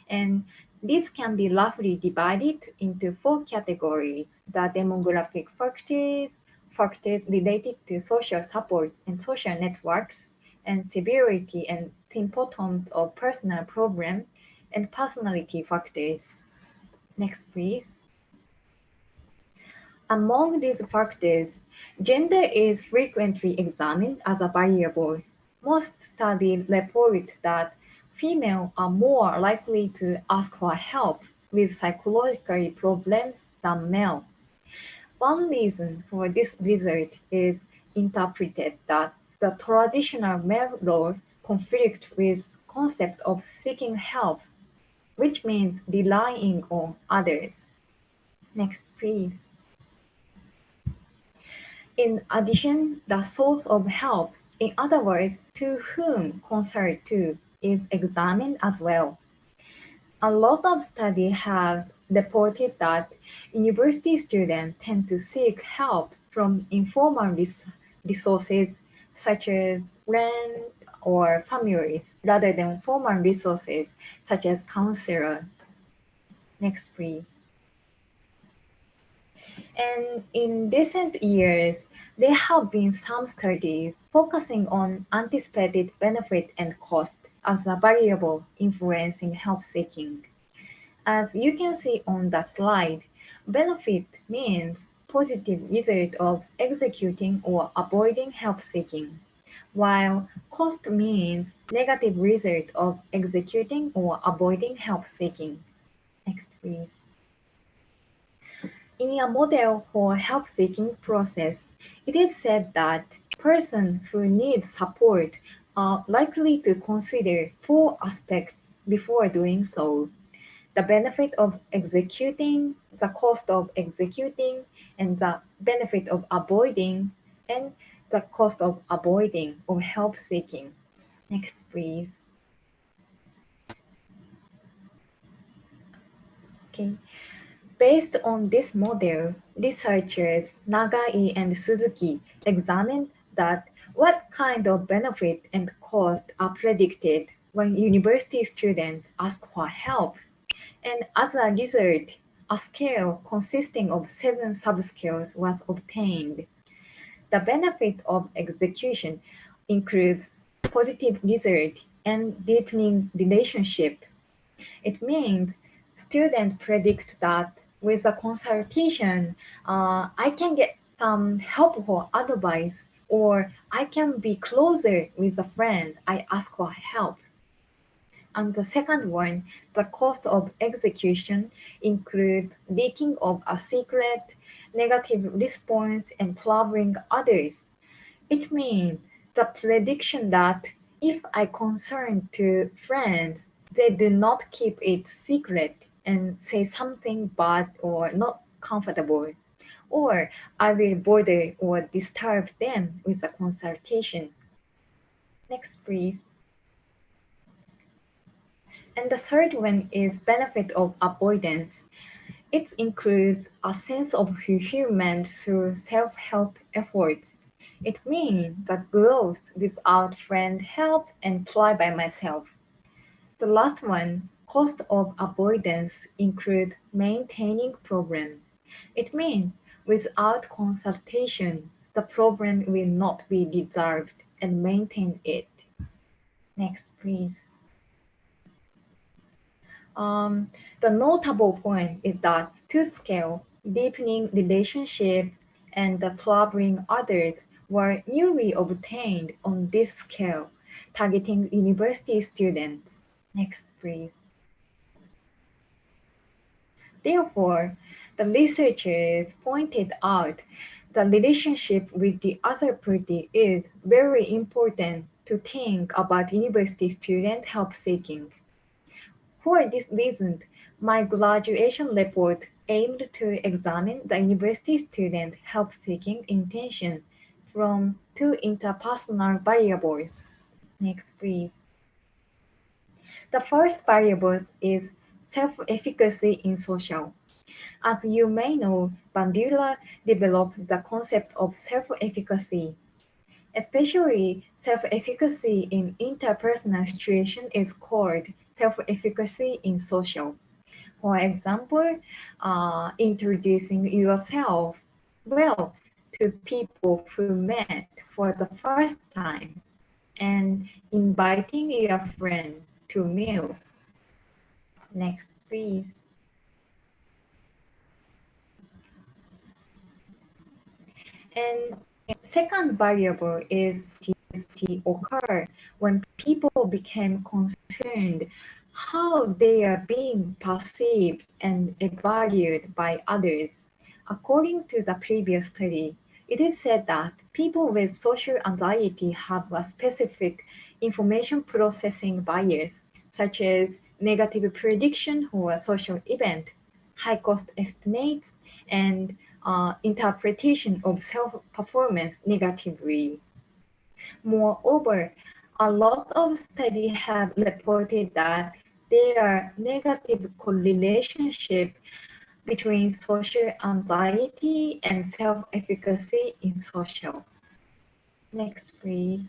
And this can be roughly divided into four categories: the demographic factors, factors related to social support and social networks, and severity and symptoms of personal problem, and personality factors. Next, please. Among these factors, gender is frequently examined as a variable. Most studies report that females are more likely to ask for help with psychological problems than male. One reason for this result is interpreted that the traditional male role conflict with concept of seeking help, which means relying on others. Next, please. In addition, the source of help, in other words, to whom consult to, is examined as well. A lot of studies have reported that university students tend to seek help from informal resources such as friends or families rather than formal resources such as counselor. Next, please. And in recent years, There have been some studies focusing on anticipated benefit and cost as a variable influencing help seeking. As you can see on the slide, benefit means positive result of executing or avoiding help seeking, while cost means negative result of executing or avoiding help seeking. Next, please. In a model for help-seeking process, it is said that persons who need support are likely to consider four aspects before doing so: the benefit of executing, the cost of executing, and the benefit of avoiding, and the cost of avoiding or help seeking. Next, please. Okay. Based on this model, researchers Nagai and Suzuki examined that what kind of benefit and cost are predicted when university students ask for help. And as a result, a scale consisting of 7 subscales was obtained. The benefit of execution includes positive result and deepening relationship. It means students predict that with a consultation, I can get some helpful advice, or I can be closer with a friend I ask for help. And the second one, the cost of execution includes leaking of a secret, negative response, and troubling others. It means the prediction that if I concern to friends, they do not keep it secret and say something bad or not comfortable, or I will bother or disturb them with a consultation. Next, please. And the third one is benefit of avoidance. It includes a sense of fulfillment through self-help efforts. It means that growth without friend help and try by myself. The last one, cost of avoidance, include maintaining problem. It means without consultation, the problem will not be resolved and maintain it. Next, please. Um, the notable point is that to scale, deepening relationship and the troubling others were newly obtained on this scale, targeting university students. Next, please. Therefore, the researchers pointed out the relationship with the other party is very important to think about university student help seeking. For this reason, my graduation report aimed to examine the university student help seeking intention from two interpersonal variables. Next, please. The first variable is self-efficacy in social. As you may know, Bandura developed the concept of self-efficacy. Especially self-efficacy in interpersonal situation is called self-efficacy in social. For example, introducing yourself well to people who met for the first time and inviting your friend to meal. Next, please. And second variable is occur when people became concerned how they are being perceived and evaluated by others. According to the previous study, it is said that people with social anxiety have a specific information processing bias, such as negative prediction for a social event, high cost estimates, and interpretation of self performance negatively. Moreover, a lot of studies have reported that there are negative correlationship between social anxiety and self-efficacy in social. Next, please.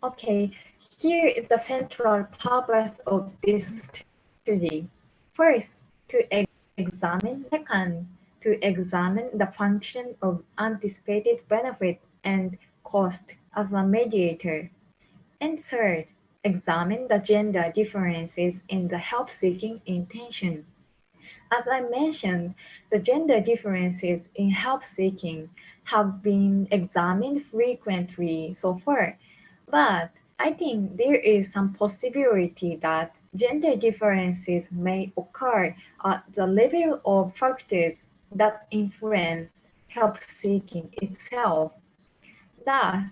Okay, here is the central purpose of this study. First, to examine, second, to examine the function of anticipated benefit and cost as a mediator. And third, examine the gender differences in the help seeking intention. As I mentioned, the gender differences in help seeking have been examined frequently so far, but I think there is some possibility that gender differences may occur at the level of factors that influence help seeking itself. Thus,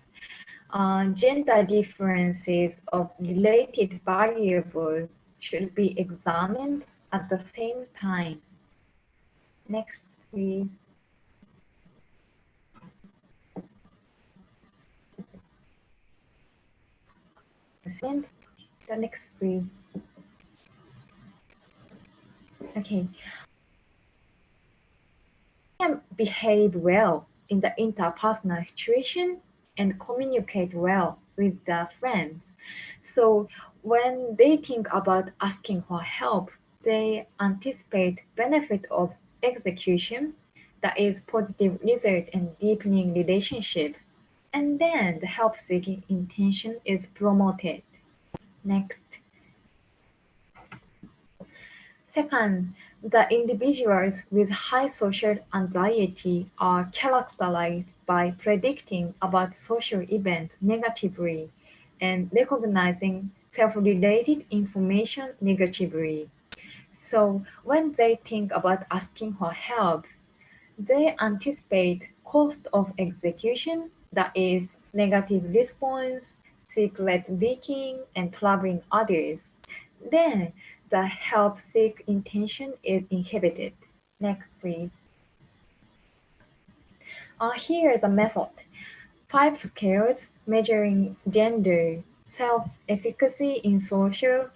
gender differences of related variables should be examined at the same time. Next, please. Send the next, please. Okay. Can behave well in the interpersonal situation and communicate well with the friends. So when they think about asking for help, they anticipate benefit of execution, that is positive result and deepening relationship. And then the help seeking intention is promoted. Next. Second, the individuals with high social anxiety are characterized by predicting about social events negatively and recognizing self-related information negatively. So when they think about asking for help, they anticipate cost of execution, that is negative response, secret leaking, and troubling others. Then the help seek intention is inhibited. Next, please. Here is a method. 5 scales measuring gender, self-efficacy in social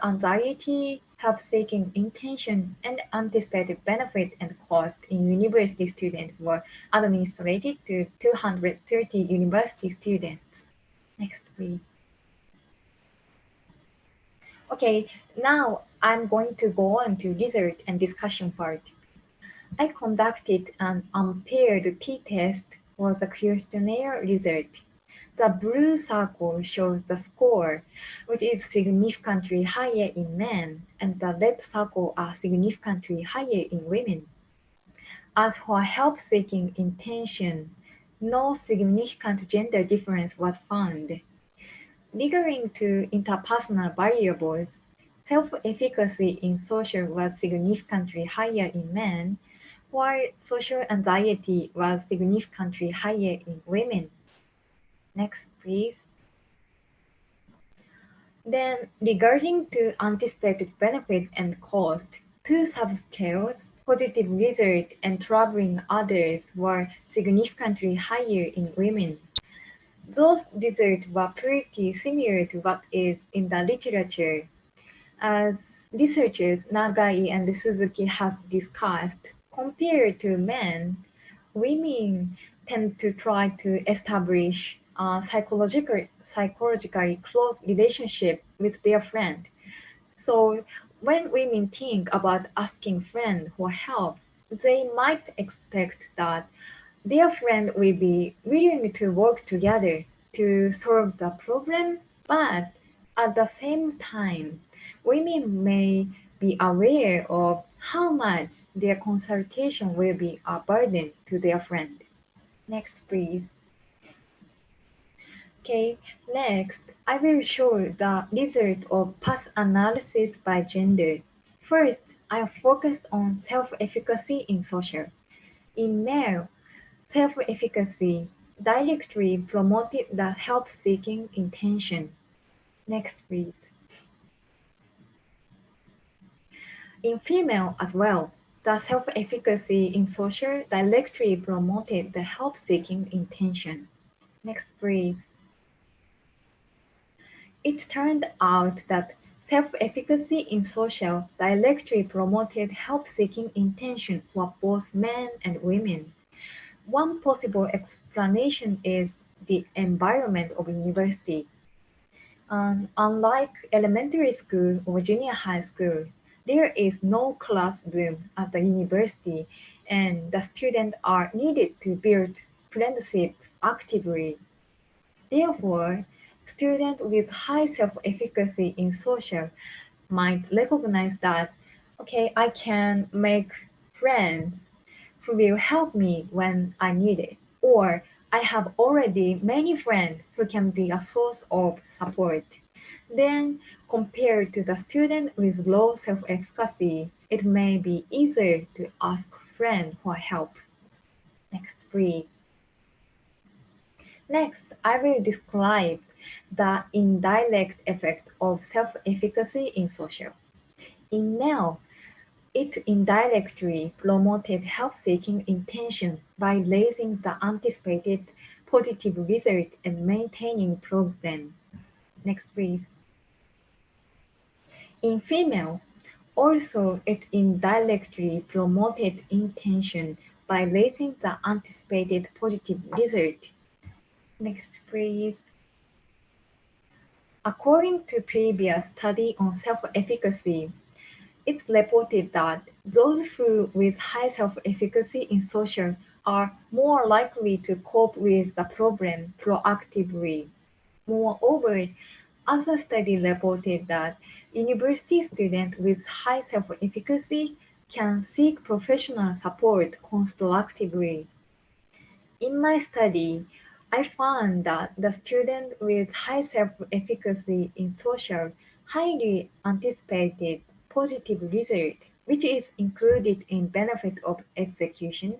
anxiety, help-seeking intention, and anticipated benefit and cost in university students were administered to 230 university students. Next, please. Okay, now I'm going to go on to research and discussion part. I conducted an unpaired t-test for the questionnaire result. The blue circle shows the score, which is significantly higher in men, and the red circle are significantly higher in women. As for help-seeking intention, no significant gender difference was found. Regarding to interpersonal variables, self-efficacy in social was significantly higher in men, while social anxiety was significantly higher in women. Next, please. Then, regarding to anticipated benefit and cost, 2 subscales, positive result and troubling others, were significantly higher in women. Those results were pretty similar to what is in the literature. As researchers Nagai and Suzuki have discussed, compared to men, women tend to try to establish a psychologically close relationship with their friend. So when women think about asking friend for help, they might expect that their friend will be willing to work together to solve the problem, but at the same time, women may be aware of how much their consultation will be a burden to their friend. Next, please. Okay, next, I will show the result of past analysis by gender. First, I focus on self-efficacy in social. In male, self-efficacy directly promoted the help-seeking intention. Next, please. In female as well, the self-efficacy in social directly promoted the help-seeking intention. Next, please. It turned out that self-efficacy in social directly promoted help-seeking intention for both men and women. One possible explanation is the environment of university. Unlike elementary school or junior high school, There is no classroom at the university, and the students are needed to build friendship actively. Therefore, students with high self-efficacy in social might recognize that, okay, I can make friends who will help me when I need it, or I have already many friends who can be a source of support. Then, compared to the student with low self-efficacy, it may be easier to ask friend for help. Next, please. Next, I will describe the indirect effect of self-efficacy in social. In male, it indirectly promoted help-seeking intention by raising the anticipated positive result and maintaining program. Next, please. In female, also it indirectly promoted intention by raising the anticipated positive result. Next, please. According to previous study on self-efficacy, it's reported that those who with high self-efficacy in social are more likely to cope with the problem proactively. Moreover, other study reported that university students with high self-efficacy can seek professional support constructively. In my study, I found that the student with high self-efficacy in social highly anticipated positive result, which is included in benefit of execution.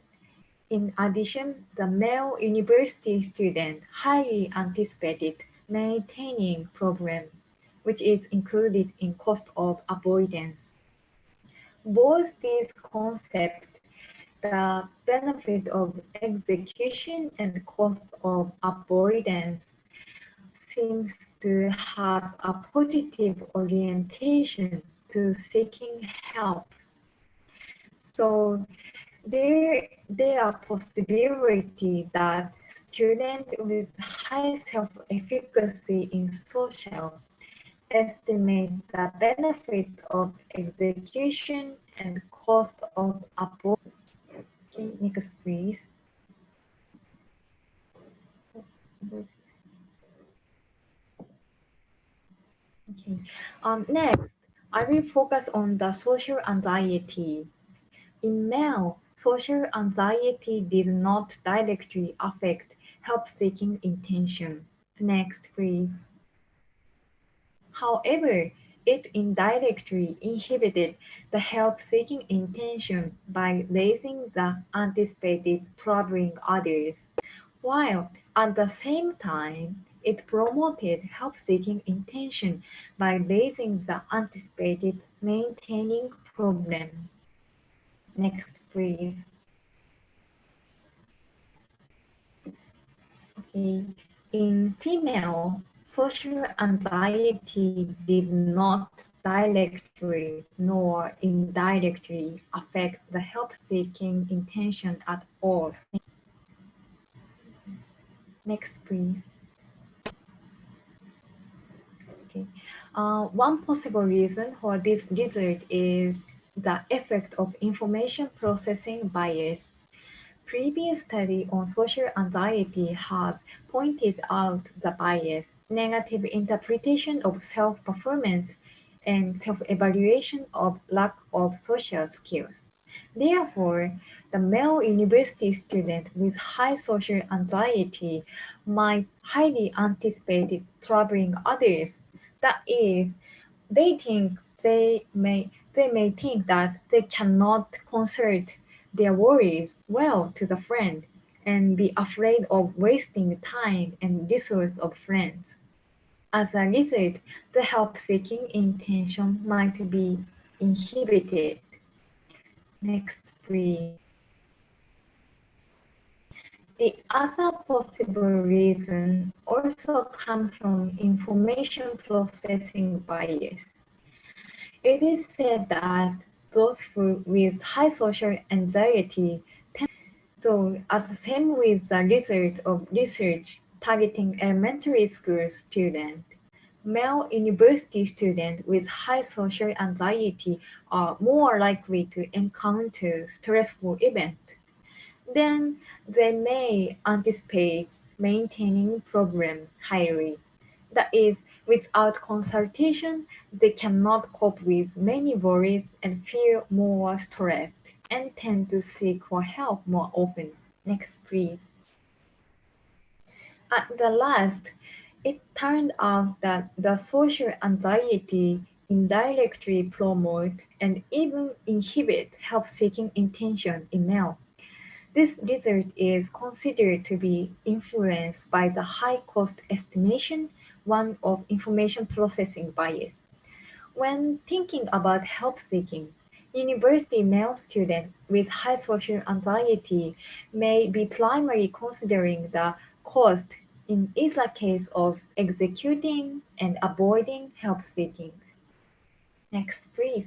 In addition, the male university student highly anticipated maintaining program, which is included in cost of avoidance. Both these concepts, the benefit of execution and cost of avoidance, seems to have a positive orientation to seeking help. So there are possibility that students with high self-efficacy in social estimate the benefit of execution and cost of avoidance. Okay, next please. Okay. Next, I will focus on the social anxiety. In male, social anxiety did not directly affect help-seeking intention. Next, please. However, it indirectly inhibited the help-seeking intention by raising the anticipated troubling others, while at the same time it promoted help-seeking intention by raising the anticipated maintaining problem. Next, please. Okay. In female, social anxiety did not directly nor indirectly affect the help-seeking intention at all. Next, please. Okay. One possible reason for this result is the effect of information processing bias. Previous study on social anxiety have pointed out the bias, negative interpretation of self-performance, and self-evaluation of lack of social skills. Therefore, the male university student with high social anxiety might highly anticipate troubling others. That is, they think they may think that they cannot concert their worries well to the friend and be afraid of wasting time and resource of friends. As a result, the help-seeking intention might be inhibited. Next, please. The other possible reason also comes from information processing bias. It is said that those with high social anxiety so as the same with the result of research targeting elementary school students, Male university students with high social anxiety are more likely to encounter stressful events. Then they may anticipate maintaining problem higher. That is, without consultation, they cannot cope with many worries and feel more stressed and tend to seek for help more often. Next, please. At the last, it turned out that the social anxiety indirectly promote and even inhibit help-seeking intention in male. This result is considered to be influenced by the high cost estimation, one of information processing bias. When thinking about help seeking, university male students with high social anxiety may be primarily considering the cost in either case of executing and avoiding help seeking. Next, please.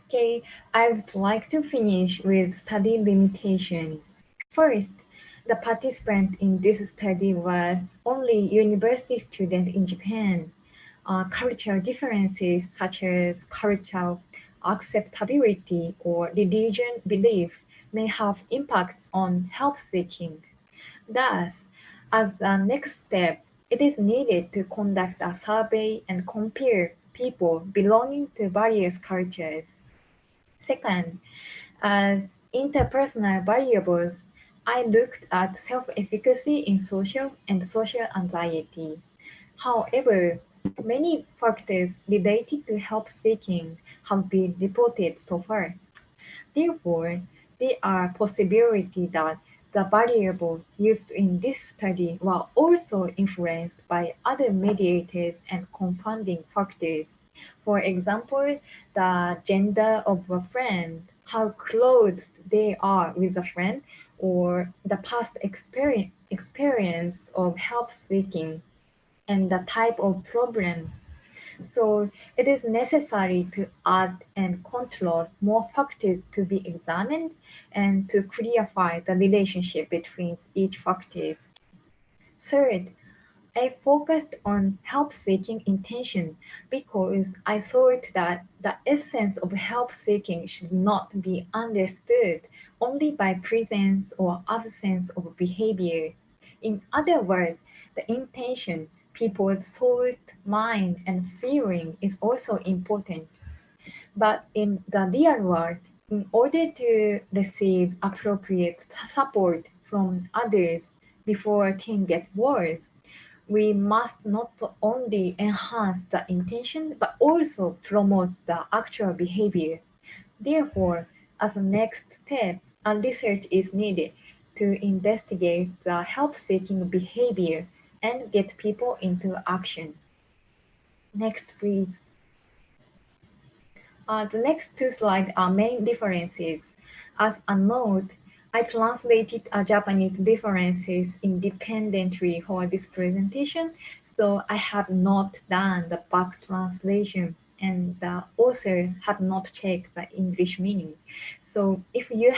Okay, I would like to finish with study limitation. First, the participant in this study was only university student in Japan. Cultural differences such as cultural acceptability or religion belief may have impacts on help seeking. Thus, as a next step, it is needed to conduct a survey and compare people belonging to various cultures. Second, as interpersonal variables, I looked at self-efficacy in social and social anxiety. However, many factors related to help seeking have been reported so far. Therefore, there are possibility that the variables used in this study were also influenced by other mediators and confounding factors. For example, the gender of a friend, how close they are with a friend, or the past experience of help seeking and the type of problem. So it is necessary to add and control more factors to be examined and to clarify the relationship between each factors. Third, I focused on help seeking intention because I thought that the essence of help seeking should not be understood only by presence or absence of behavior. In other words, the intention, people's thought, mind, and feeling is also important. But in the real world, in order to receive appropriate support from others before things get worse, we must not only enhance the intention but also promote the actual behavior. Therefore, as a next step, a research is needed to investigate the help seeking behavior and get people into action. Next, please. The next two slides are main differences. As a note, I translated Japanese differences independently for this presentation, so I have not done the back translation and the author have not checked the English meaning. So if you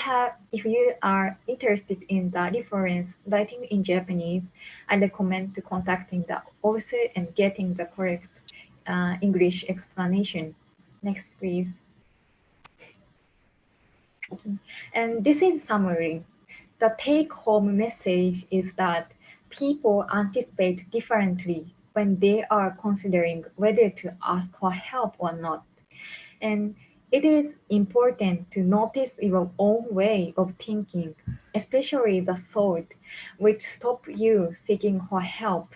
are interested in the reference writing in Japanese, I recommend to contacting the author and getting the correct English explanation. Next, please. And this is summary. The take-home message is that people anticipate differently when they are considering whether to ask for help or not. And it is important to notice your own way of thinking, especially the thought which stop you seeking for help.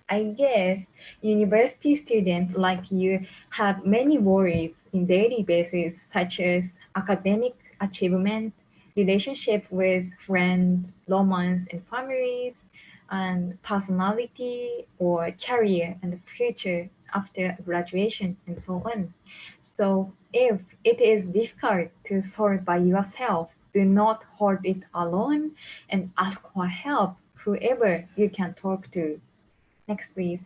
I guess university students like you have many worries in daily basis, such as academic achievement, relationship with friends, romance and families, and personality or career and future after graduation and so on. So if it is difficult to solve by yourself, do not hold it alone and ask for help whoever you can talk to. Next, please.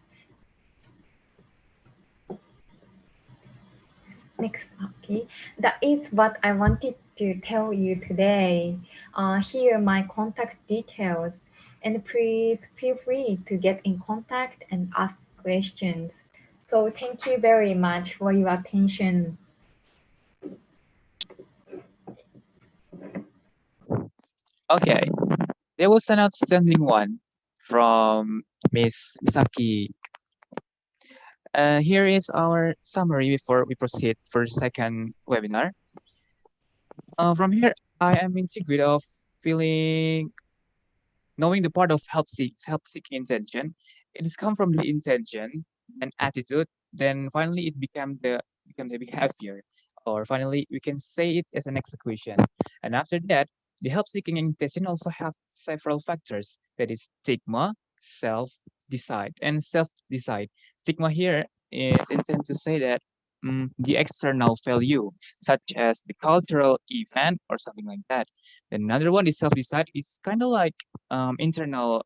Next, okay. That is what I wanted to tell you today. Here are my contact details, and please feel free to get in contact and ask questions. So thank you very much for your attention. Okay, there was an outstanding one from Miss Misaki. Here is our summary before we proceed for the second webinar. From here, I am integrated of feeling, knowing the part of help seeking intention. It has come from the intention and attitude. Then finally, it become the behavior, or finally, we can say it as an execution. And after that, the help seeking intention also have several factors. That is stigma, self decide, and self decide. Stigma here is intended to say that the external value, such as the cultural event or something like that. Then another one is self decide. It's kind of like internal,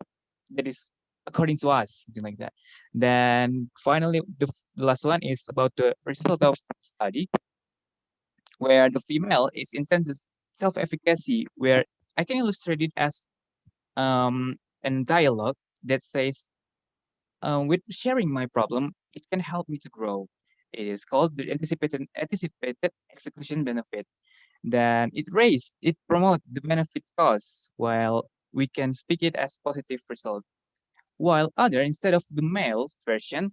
that is according to us, something like that. Then finally, the last one is about the result of study, where the female is intended self-efficacy, where I can illustrate it as a dialogue that says, with sharing my problem, it can help me to grow. It is called the anticipated execution benefit. Then it promotes the benefit cause, while we can speak it as positive result. While other, instead of the male version,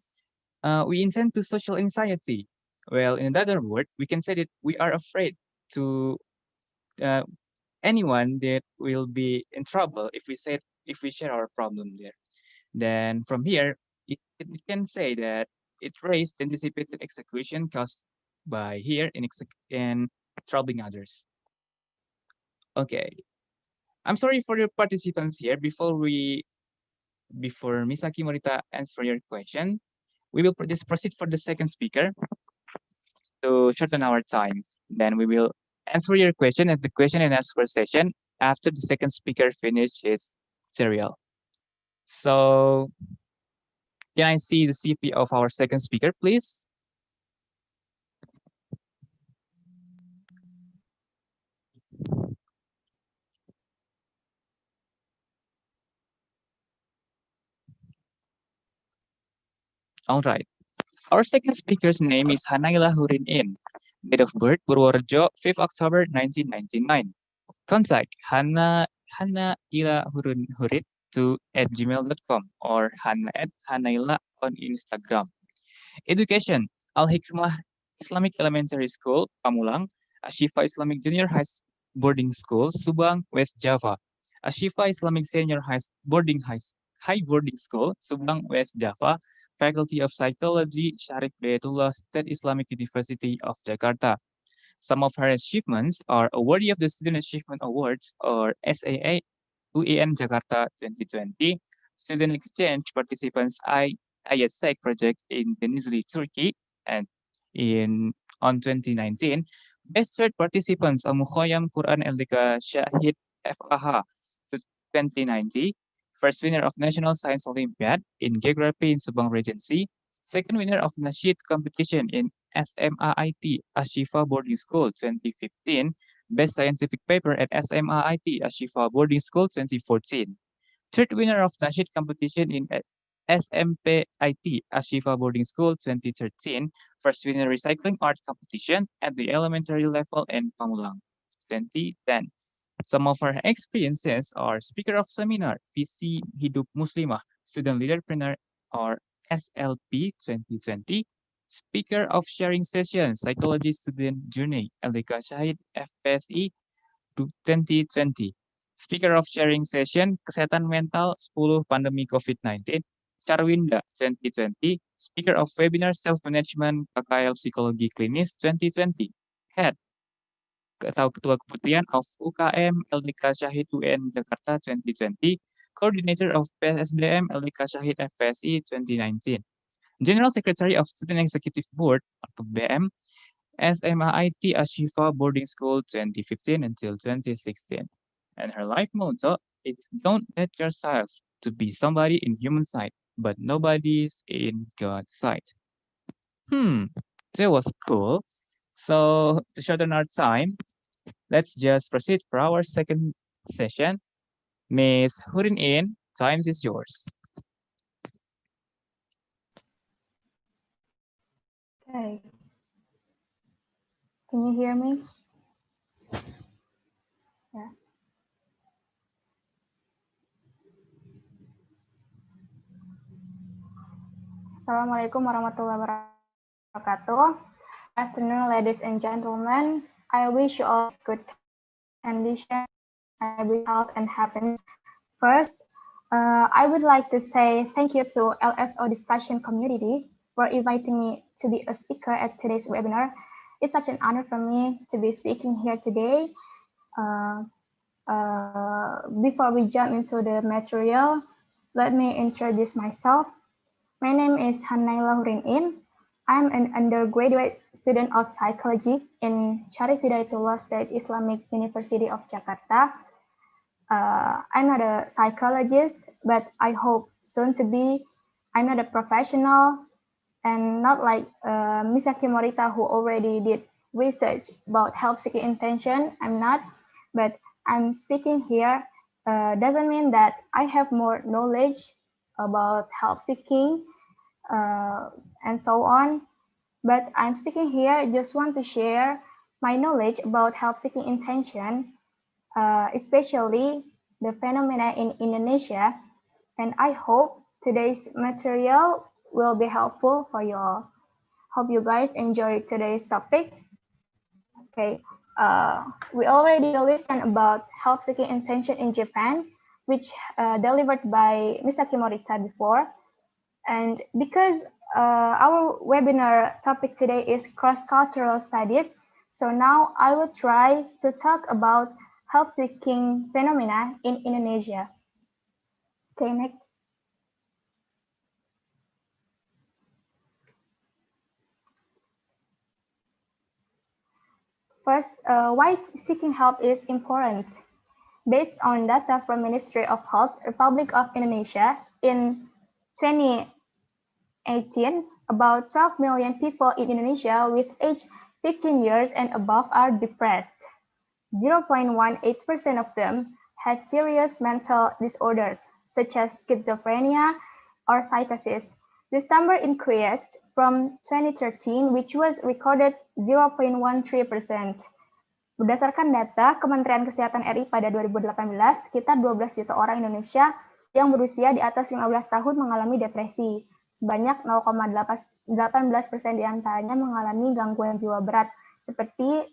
we intend to social anxiety. Well, in another word, we can say that we are afraid to uh, anyone that will be in trouble if we share our problem there. Then from here, it can say that it raised anticipated execution caused by here in troubling others. Okay, I'm sorry for your participants here. Before Misaki Morita answer your question, we will just proceed for the second speaker to shorten our time. Then we will answer your question at the question and answer session after the second speaker finishes his material. So can I see the CP of our second speaker, please? All right. Our second speaker's name is Hanaila Hurin In. Date of birth, Purworejo, 5th October 1999. Contact Hana Ila Hurun Hurit to at gmail.com or Hana at Hanaila on Instagram. Education, Al Hikmah Islamic Elementary School, Pamulang, Ashifa Islamic Junior High Boarding School, Subang, West Java, Ashifa Islamic Senior High Boarding School, Subang, West Java, Faculty of Psychology, Syarif Bayatullah State Islamic University of Jakarta. Some of her achievements are awardee of the Student Achievement Awards or SAA UEN Jakarta 2020, student exchange participants ISEC project in Denizli, Turkey, and in on 2019, best third participants on Mukhoyam Quran LDK Syahid FAH 2090, first winner of National Science Olympiad in Geography in Subang Regency, second winner of Nasheed competition in SMAIT Ashifa Boarding School 2015, Best Scientific Paper at SMAIT Ashifa Boarding School 2014. Third winner of Nasheed competition in SMPIT Ashifa Boarding School 2013. First winner Recycling Art competition at the elementary level in Pamulang 2010. Some of her experiences are Speaker of Seminar, Visi Hidup Muslimah, Student Leaderpreneur or SLP 2020, Speaker of Sharing Session, Psychology Student Journey, LDK Syahid FPSI 2020. Speaker of Sharing Session, Kesehatan Mental 10 Pandemi COVID-19, Charwinda 2020. Speaker of Webinar Self-Management KKL Psikologi Klinis 2020. Head atau Ketua Keputrian of UKM LDK Syahid UN Jakarta 2020, Coordinator of PSDM LDK Syahid FPSI 2019, General Secretary of Student Executive Board atau BM SMAIT Ashifa Boarding School 2015 until 2016. And her life motto is don't let yourself to be somebody in human sight, but nobody's in God's sight. That was cool. So to shorten our time, let's just proceed for our second session. Miss Hurin In, time is yours. Hey, can you hear me? Yeah. Assalamualaikum warahmatullahi wabarakatuh. Good afternoon, ladies and gentlemen. I wish you all good condition. I wish health and happiness. First, I would like to say thank you to LSO discussion community for inviting me to be a speaker at today's webinar. It's such an honor for me to be speaking here today. Before we jump into the material, let me introduce myself. My name is Hanaila Hurin. I'm an undergraduate student of psychology in Syarif Hidayatullah State Islamic University of Jakarta. I'm not a psychologist, but I hope soon to be. I'm not a professional and not like Misaki Morita who already did research about help-seeking intention. I'm not, but I'm speaking here doesn't mean that I have more knowledge about help-seeking and so on. But I'm speaking here just want to share my knowledge about help-seeking intention, especially the phenomena in Indonesia, and I hope today's material will be helpful for you all. Hope you guys enjoy today's topic. Okay, we already listened about help-seeking intention in Japan, which delivered by Misaki Morita before. And because our webinar topic today is cross-cultural studies, so now I will try to talk about help-seeking phenomena in Indonesia. Okay, next. First, why seeking help is important. Based on data from Ministry of Health, Republic of Indonesia, in 2018, about 12 million people in Indonesia with age 15 years and above are depressed. 0.18% of them had serious mental disorders, such as schizophrenia or psychosis. This number increased from 2013, which was recorded 0.13%. Berdasarkan data Kementerian Kesehatan RI pada 2018, sekitar 12 juta orang Indonesia yang berusia di atas 15 tahun mengalami depresi. Sebanyak 0,18% di antaranya mengalami gangguan jiwa berat, seperti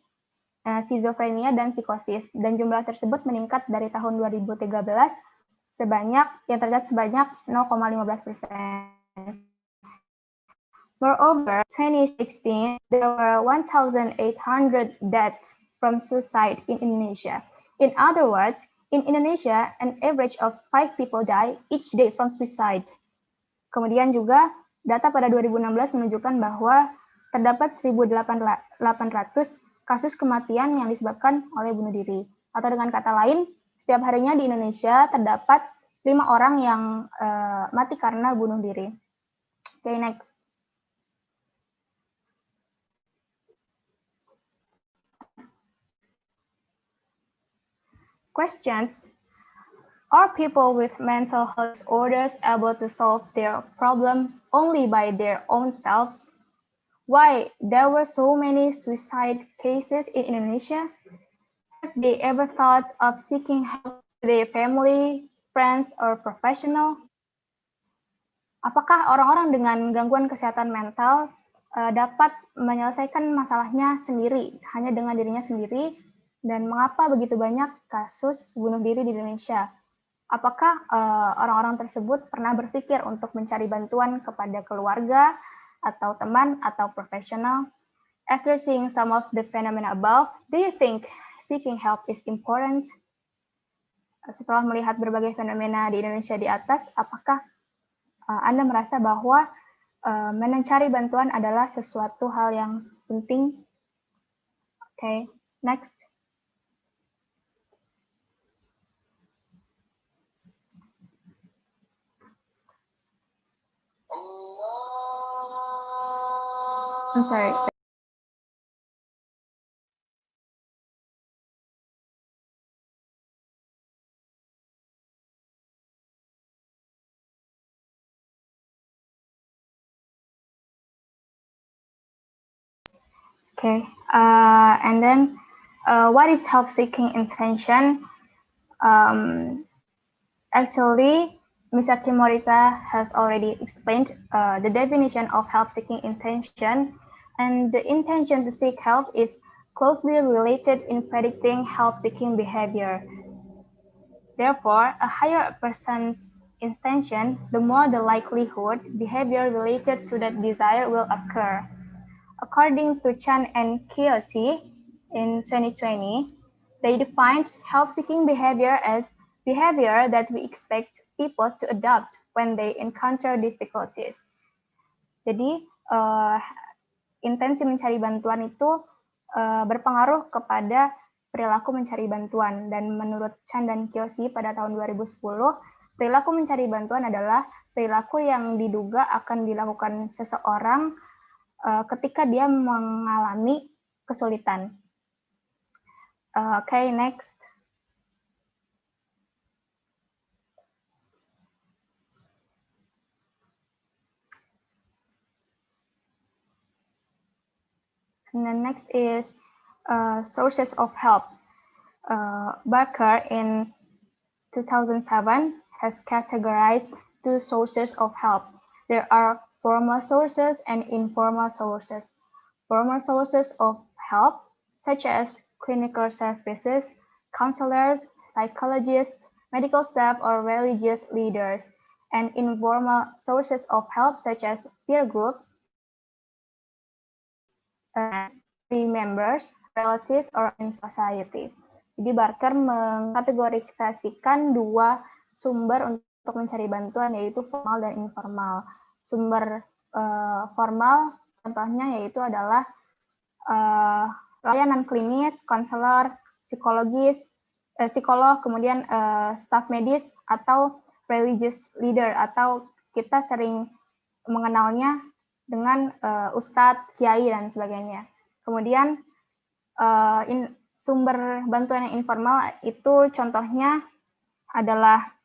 skizofrenia dan psikosis, dan jumlah tersebut meningkat dari tahun 2013 yang tercatat sebanyak 0,15%. Moreover, 2016 there were 1,800 deaths from suicide in Indonesia. In other words, in Indonesia, an average of 5 people die each day from suicide. Kemudian juga data pada 2016 menunjukkan bahwa terdapat 1.800 kasus kematian yang disebabkan oleh bunuh diri. Atau dengan kata lain, setiap harinya di Indonesia terdapat 5 orang yang mati karena bunuh diri. Okay, next. Questions. Are people with mental health disorders able to solve their problem only by their own selves? Why there were so many suicide cases in Indonesia? Have they ever thought of seeking help to their family, friends, or professional? Apakah orang-orang dengan gangguan kesehatan mental dapat menyelesaikan masalahnya sendiri, hanya dengan dirinya sendiri? Dan mengapa begitu banyak kasus bunuh diri di Indonesia? Apakah orang-orang tersebut pernah berpikir untuk mencari bantuan kepada keluarga, atau teman, atau profesional? After seeing some of the phenomena above, do you think seeking help is important? Setelah melihat berbagai fenomena di Indonesia di atas, apakah Anda merasa bahwa mencari bantuan adalah sesuatu hal yang penting? Okay, next. I'm sorry. Okay, and then what is help-seeking intention? Actually, Misaki Morita has already explained the definition of help-seeking intention, and the intention to seek help is closely related in predicting help-seeking behavior. Therefore, a higher a person's intention, the more the likelihood behavior related to that desire will occur. According to Chan and Kiyosaki in 2020, they defined help-seeking behavior as behavior that we expect people to adopt when they encounter difficulties. Jadi, intensi mencari bantuan itu berpengaruh kepada perilaku mencari bantuan. Dan menurut Chan dan Kiyosaki pada tahun 2010, perilaku mencari bantuan adalah perilaku yang diduga akan dilakukan seseorang ketika dia mengalami kesulitan. Okay, next. And then next is sources of help. Barker in 2007 has categorized two sources of help. There are formal sources and informal sources. Formal sources of help, such as clinical services, counselors, psychologists, medical staff, or religious leaders, and informal sources of help, such as peer groups, friends, family members, relatives, or in society. Jadi Barker mengkategorisasikan dua sumber untuk mencari bantuan, yaitu formal dan informal. Sumber formal contohnya yaitu adalah layanan klinis, konselor, psikolog, kemudian staf medis, atau religious leader, atau kita sering mengenalnya dengan ustadz, kiai, dan sebagainya. Kemudian sumber bantuan yang informal itu contohnya adalah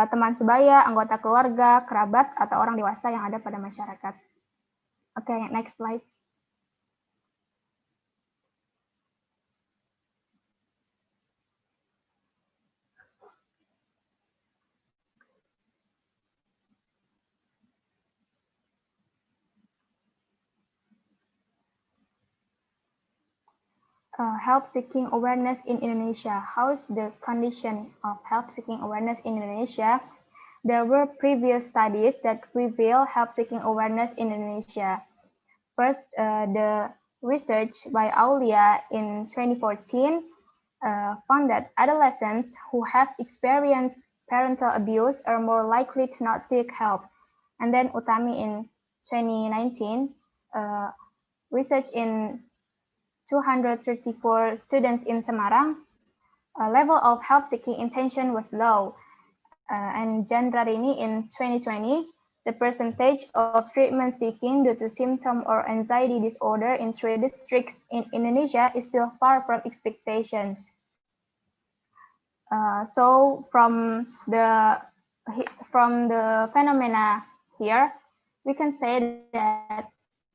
teman sebaya, anggota keluarga, kerabat, atau orang dewasa yang ada pada masyarakat. Oke, next slide. Help-seeking awareness in Indonesia. How is the condition of help-seeking awareness in Indonesia? There were previous studies that reveal help-seeking awareness in Indonesia. First, the research by Aulia in 2014 found that adolescents who have experienced parental abuse are more likely to not seek help. And then Utami in 2019, research in 234 students in Semarang, level of help-seeking intention was low. And Jandrarini in 2020, the percentage of treatment seeking due to symptom or anxiety disorder in 3 districts in Indonesia is still far from expectations. So from the phenomena here, we can say that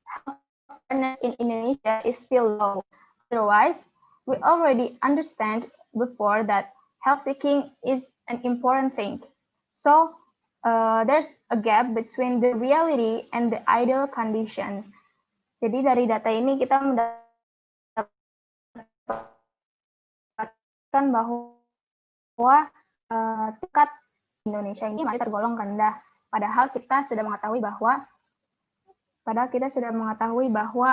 help awareness in Indonesia is still low. Otherwise, we already understand before that help seeking is an important thing. So there's a gap between the reality and the ideal condition. Jadi dari data ini kita mendapatkan bahwa tingkat Indonesia ini masih tergolong rendah. Padahal kita sudah mengetahui bahwa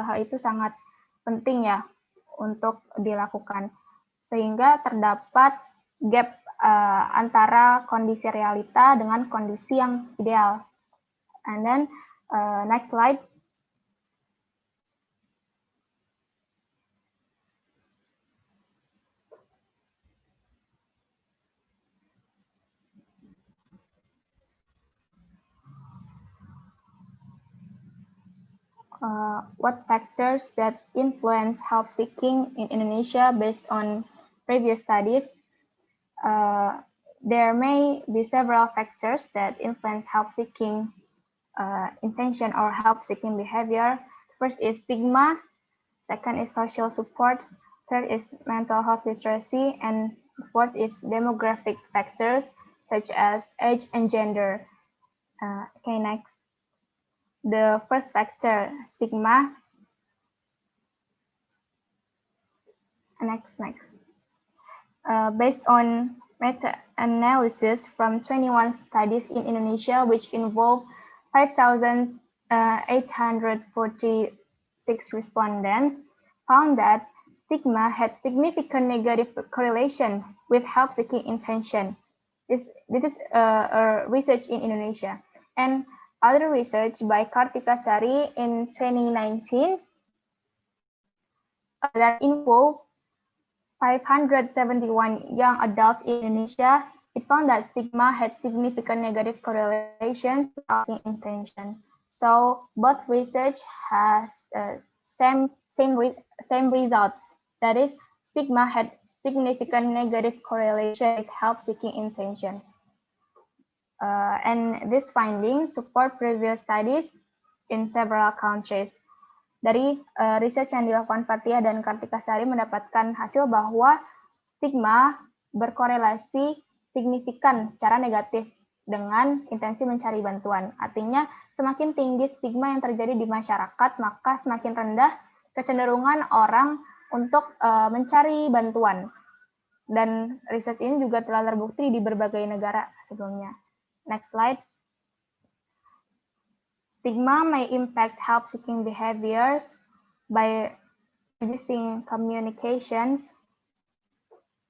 hal itu sangat penting ya untuk dilakukan, sehingga terdapat gap antara kondisi realita dengan kondisi yang ideal. And then next slide. What factors that influence help seeking in Indonesia based on previous studies? There may be several factors that influence help seeking intention or help seeking behavior. First is stigma, second is social support, third is mental health literacy, and fourth is demographic factors such as age and gender. Okay, next. The first factor, stigma. Next. Based on meta-analysis from 21 studies in Indonesia, which involved 5,846 respondents, found that stigma had significant negative correlation with help-seeking intention. This is a research in Indonesia. And other research by Kartika Sari in 2019 that involved 571 young adults in Indonesia, it found that stigma had significant negative correlation to helping intention. So both research has same results. That is, stigma had significant negative correlation with help-seeking intention. And these findings support previous studies in several countries. Dari research yang dilakukan Fatia dan Kartika Sari mendapatkan hasil bahwa stigma berkorelasi signifikan secara negatif dengan intensi mencari bantuan. Artinya, semakin tinggi stigma yang terjadi di masyarakat, maka semakin rendah kecenderungan orang untuk mencari bantuan. Dan riset ini juga telah terbukti di berbagai negara sebelumnya. Next slide. Stigma may impact help-seeking behaviors by reducing communications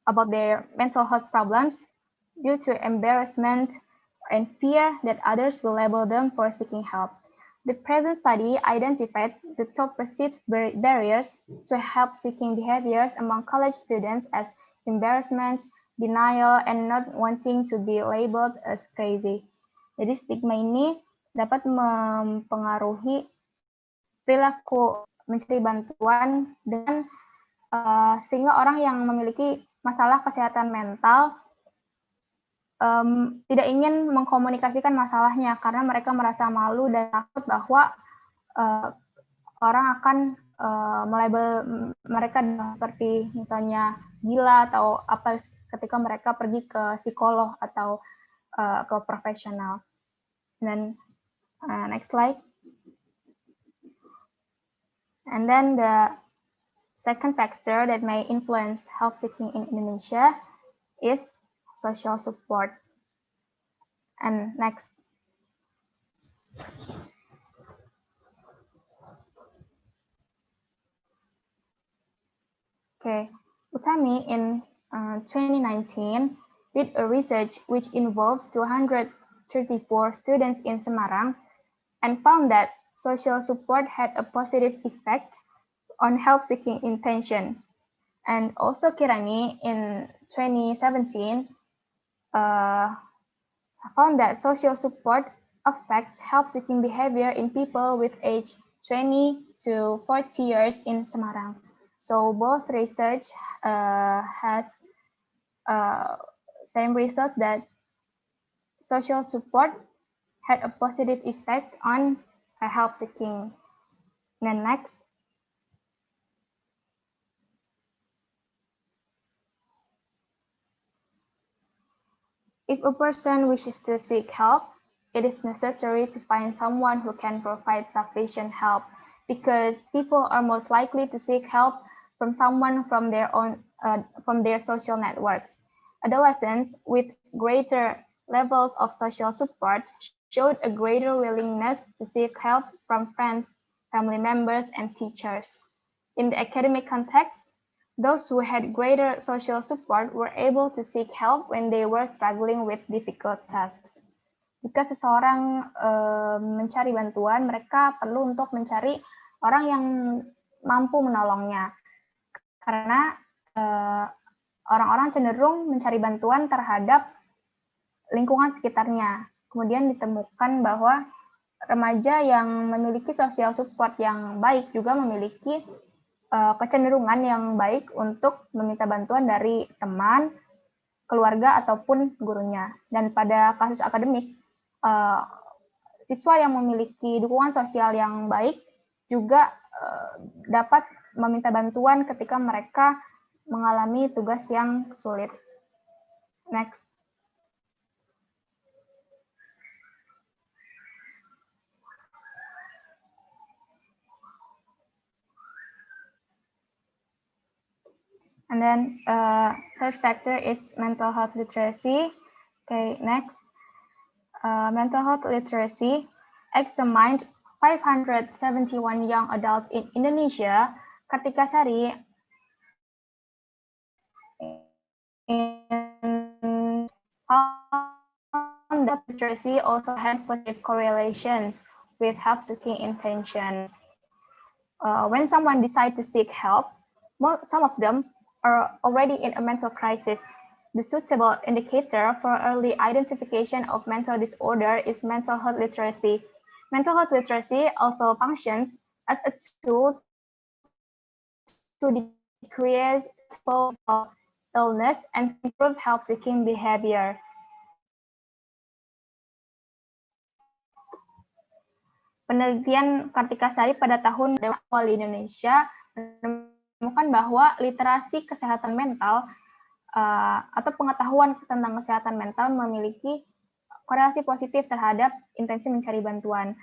about their mental health problems due to embarrassment and fear that others will label them for seeking help. The present study identified the top perceived barriers to help-seeking behaviors among college students as embarrassment, denial, and not wanting to be labeled as crazy. Jadi stigma ini dapat mempengaruhi perilaku mencari bantuan dengan sehingga orang yang memiliki masalah kesehatan mental tidak ingin mengkomunikasikan masalahnya karena mereka merasa malu dan takut bahwa orang akan melabel mereka seperti misalnya gila atau apa ketika mereka pergi ke psikolog atau ke profesional. Dan next slide. And then the second factor that may influence help seeking in Indonesia is social support. And next. Okay, Utami in 2019 did a research which involves 234 students in Semarang and found that social support had a positive effect on help-seeking intention. And also Kirani in 2017 found that social support affects help-seeking behavior in people with age 20 to 40 years in Semarang. So both research has same result that social support had a positive effect on help seeking. Then next. If a person wishes to seek help, it is necessary to find someone who can provide sufficient help because people are most likely to seek help from someone from their social networks. Adolescents with greater levels of social support showed a greater willingness to seek help from friends, family members, and teachers. In the academic context, those who had greater social support were able to seek help when they were struggling with difficult tasks. Jika seseorang mencari bantuan, mereka perlu untuk mencari orang yang mampu menolongnya. Karena orang-orang cenderung mencari bantuan terhadap lingkungan sekitarnya. Kemudian ditemukan bahwa remaja yang memiliki social support yang baik juga memiliki kecenderungan yang baik untuk meminta bantuan dari teman, keluarga, ataupun gurunya. Dan pada kasus akademik, siswa yang memiliki dukungan sosial yang baik juga dapat meminta bantuan ketika mereka mengalami tugas yang sulit. Next. And then third factor is mental health literacy. Okay, next. Mental health literacy examined 571 young adults in Indonesia. Kartika Sari in found that literacy also had positive correlations with help-seeking intention. When someone decides to seek help, some of them are already in a mental crisis. The suitable indicator for early identification of mental disorder is mental health literacy. Mental health literacy also functions as a tool to decrease illness and improve help-seeking behavior. Penelitian Kartika Sari pada tahun awal di Indonesia menemukan bahwa literasi kesehatan mental atau pengetahuan tentang kesehatan mental memiliki korelasi positif terhadap intensi mencari bantuan.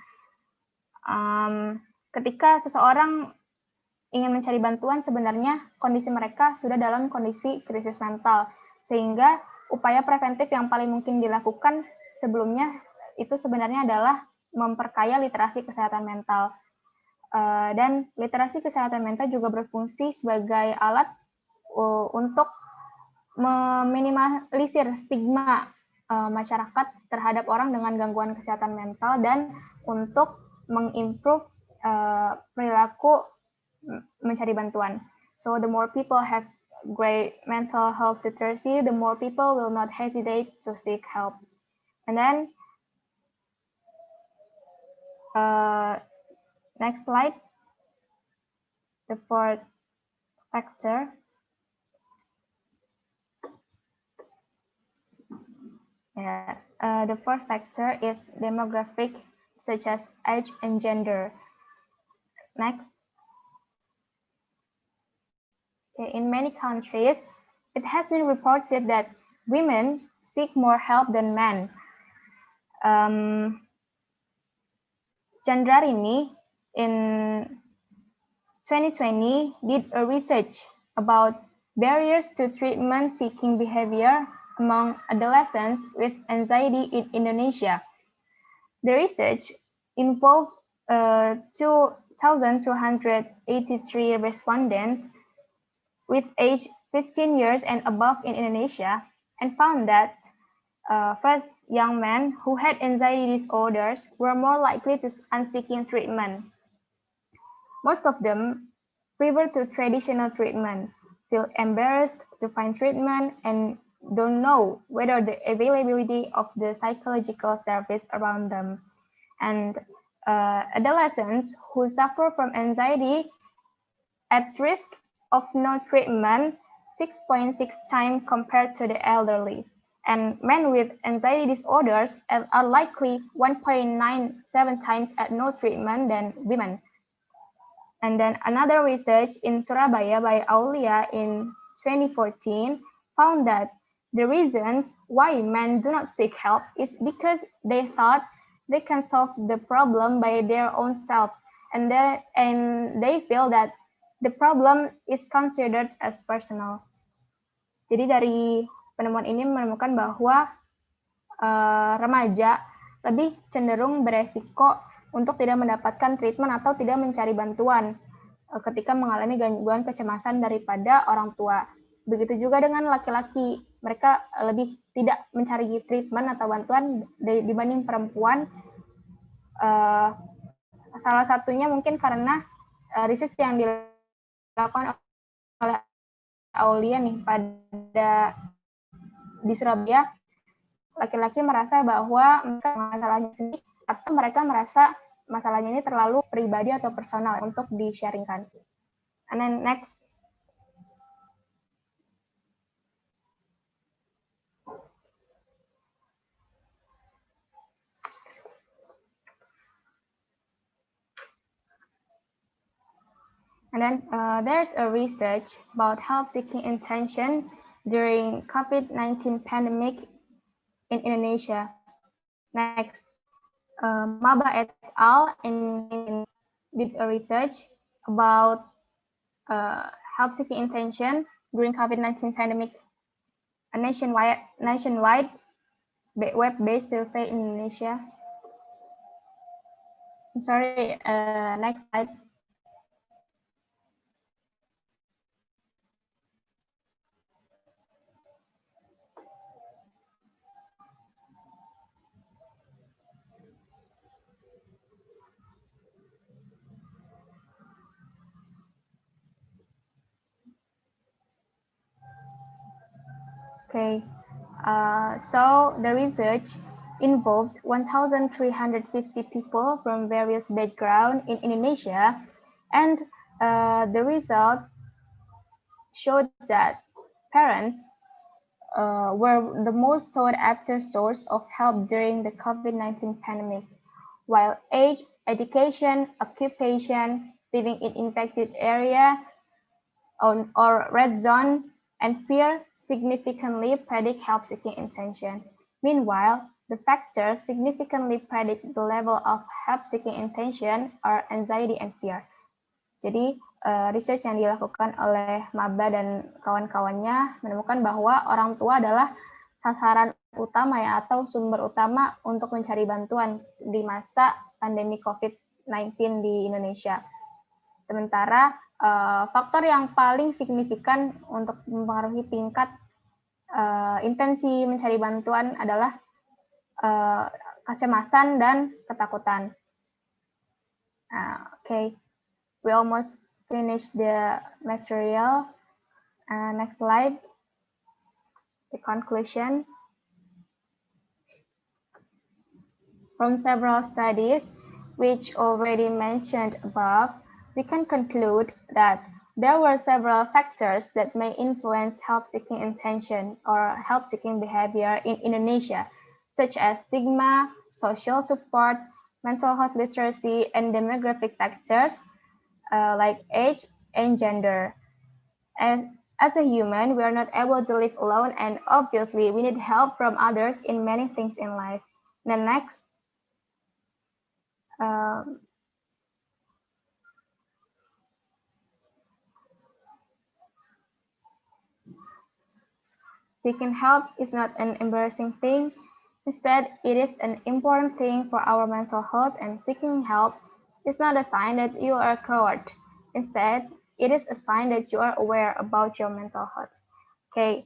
Ketika seseorang ingin mencari bantuan, sebenarnya kondisi mereka sudah dalam kondisi krisis mental, sehingga upaya preventif yang paling mungkin dilakukan sebelumnya itu sebenarnya adalah memperkaya literasi kesehatan mental. Dan literasi kesehatan mental juga berfungsi sebagai alat untuk meminimalisir stigma masyarakat terhadap orang dengan gangguan kesehatan mental dan untuk mengimprove perilaku mencari bantuan. So the more people have great mental health literacy, the more people will not hesitate to seek help. And then next slide, the fourth factor. Yes, the fourth factor is demographic, such as age and gender. Next. Okay, in many countries, it has been reported that women seek more help than men. Chandrarini in 2020 did a research about barriers to treatment-seeking behavior among adolescents with anxiety in Indonesia. The research involved 2,283 respondents with age 15 years and above in Indonesia and found that first, young men who had anxiety disorders were more likely to seeking treatment. Most of them prefer to traditional treatment, feel embarrassed to find treatment, and don't know whether the availability of the psychological service around them. And adolescents who suffer from anxiety at risk of no treatment 6.6 times compared to the elderly. And men with anxiety disorders are likely 1.97 times at no treatment than women. And then another research in Surabaya by Aulia in 2014 found that the reasons why men do not seek help is because they thought they can solve the problem by their own selves, and they feel that the problem is considered as personal. Jadi dari penemuan ini menemukan bahwa remaja lebih cenderung beresiko untuk tidak mendapatkan treatment atau tidak mencari bantuan ketika mengalami gangguan kecemasan daripada orang tua. Begitu juga dengan laki-laki, mereka lebih tidak mencari treatment atau bantuan dibanding perempuan. Salah satunya mungkin karena research yang dilakukan oleh Aulia nih di Surabaya, laki-laki merasa bahwa mereka masalahnya sendiri atau mereka merasa masalahnya ini terlalu pribadi atau personal untuk di-sharingkan. And then next. And then there's a research about help-seeking intention during COVID-19 pandemic in Indonesia. Next, Maba et al. In did a research about help-seeking intention during COVID-19 pandemic, a nationwide web-based survey in Indonesia. I'm sorry, next slide. Okay, so the research involved 1,350 people from various backgrounds in Indonesia, and the result showed that parents were the most sought after source of help during the COVID-19 pandemic, while age, education, occupation, living in infected area, or red zone, and fear significantly predict help-seeking intention. Meanwhile, the factors significantly predict the level of help-seeking intention are anxiety and fear. Jadi, research yang dilakukan oleh Maba dan kawan-kawannya menemukan bahwa orang tua adalah sasaran utama ya atau sumber utama untuk mencari bantuan di masa pandemi COVID-19 di Indonesia. Sementara faktor yang paling signifikan untuk mempengaruhi tingkat intensi mencari bantuan adalah kecemasan dan ketakutan. Okay, we almost finished the material. Next slide, the conclusion. From several studies, which already mentioned above, we can conclude that there were several factors that may influence help-seeking intention or help-seeking behavior in Indonesia, such as stigma, social support, mental health literacy, and demographic factors like age and gender. And as a human, we are not able to live alone, and obviously we need help from others in many things in life. Then next. Seeking help is not an embarrassing thing. Instead, it is an important thing for our mental health, and seeking help is not a sign that you are a coward. Instead, it is a sign that you are aware about your mental health. Okay,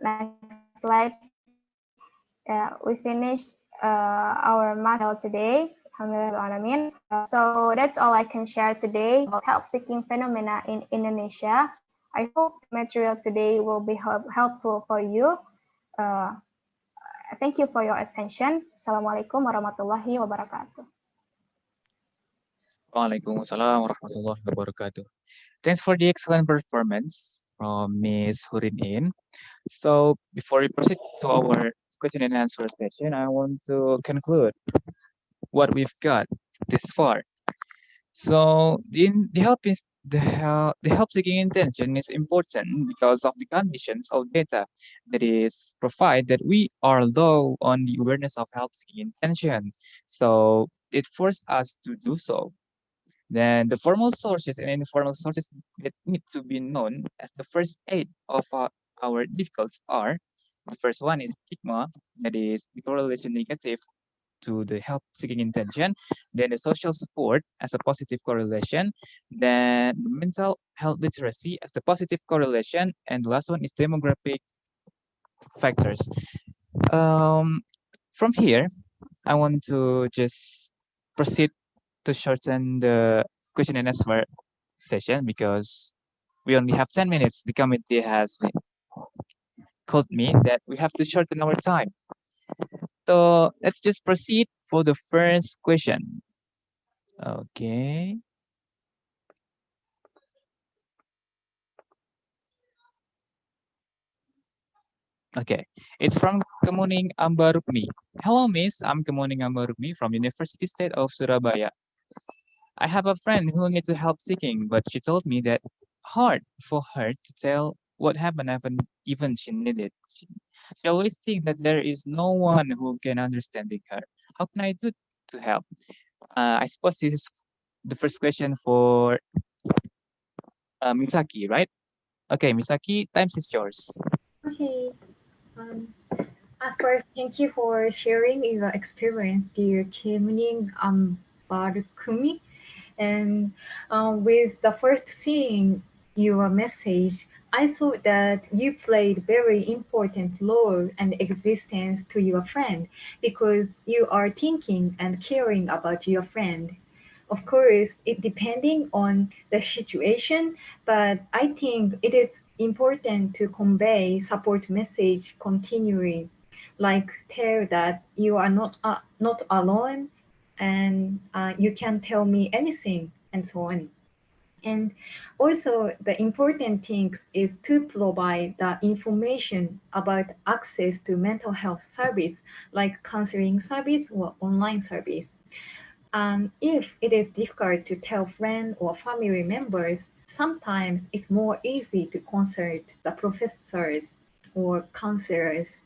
next slide. We finished our material today. So that's all I can share today about help-seeking phenomena in Indonesia. I hope the material today will be helpful for you. Thank you for your attention. Assalamualaikum warahmatullahi wabarakatuh. Waalaikumsalam warahmatullahi wabarakatuh. Thanks for the excellent performance from Ms. Hurin. So before we proceed to our question and answer session, I want to conclude what we've got this far. So the help seeking intention is important because of the conditions of data that is provide that we are low on the awareness of help seeking intention. So it forced us to do so. Then the formal sources and informal sources that need to be known as the first aid of our difficulties are: the first one is stigma, that is the correlation negative to the help seeking intention, then the social support as a positive correlation, then the mental health literacy as the positive correlation, and the last one is demographic factors. From here, I want to just proceed to shorten the question and answer session because we only have 10 minutes. The committee has told me that we have to shorten our time. So let's just proceed for the first question. Okay. Okay, it's from Kemuning Ambarukmi. Hello, Miss. I'm Kemuning Ambarukmi from University State of Surabaya. I have a friend who needs help seeking, but she told me that hard for her to tell what happened even she needed. She always think that there is no one who can understanding her. How can I do to help? I suppose this is the first question for Misaki, right? Okay, Misaki, time is yours. Okay. Um, at first, thank you for sharing your experience, dear Kim Barkumi. And with the first seeing your message, I saw that you played very important role and existence to your friend because you are thinking and caring about your friend. Of course, it depending on the situation, but I think it is important to convey support message continually, like tell that you are not alone and you can tell me anything and so on. And also the important things is to provide the information about access to mental health service like counseling service or online service. And if it is difficult to tell friends or family members, sometimes it's more easy to consult the professors or counselors.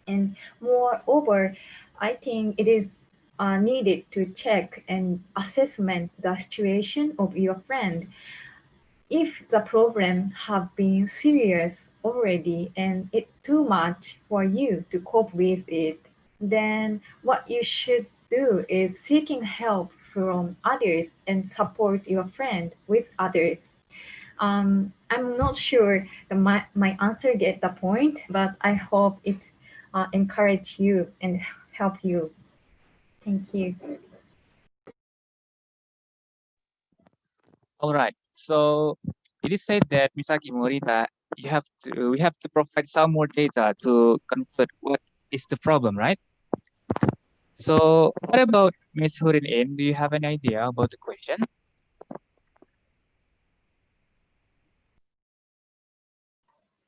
And moreover, I think it is needed to check and assessment the situation of your friend. If the problem have been serious already and it too much for you to cope with it, then what you should do is seeking help from others and support your friend with others. I'm not sure that my answer get the point, but I hope it encourage you and help you. Thank you. All right. So it is said that Misaki Morita, we have to provide some more data to conclude what is the problem, right? So what about Miss Hurin In? Do you have any idea about the question?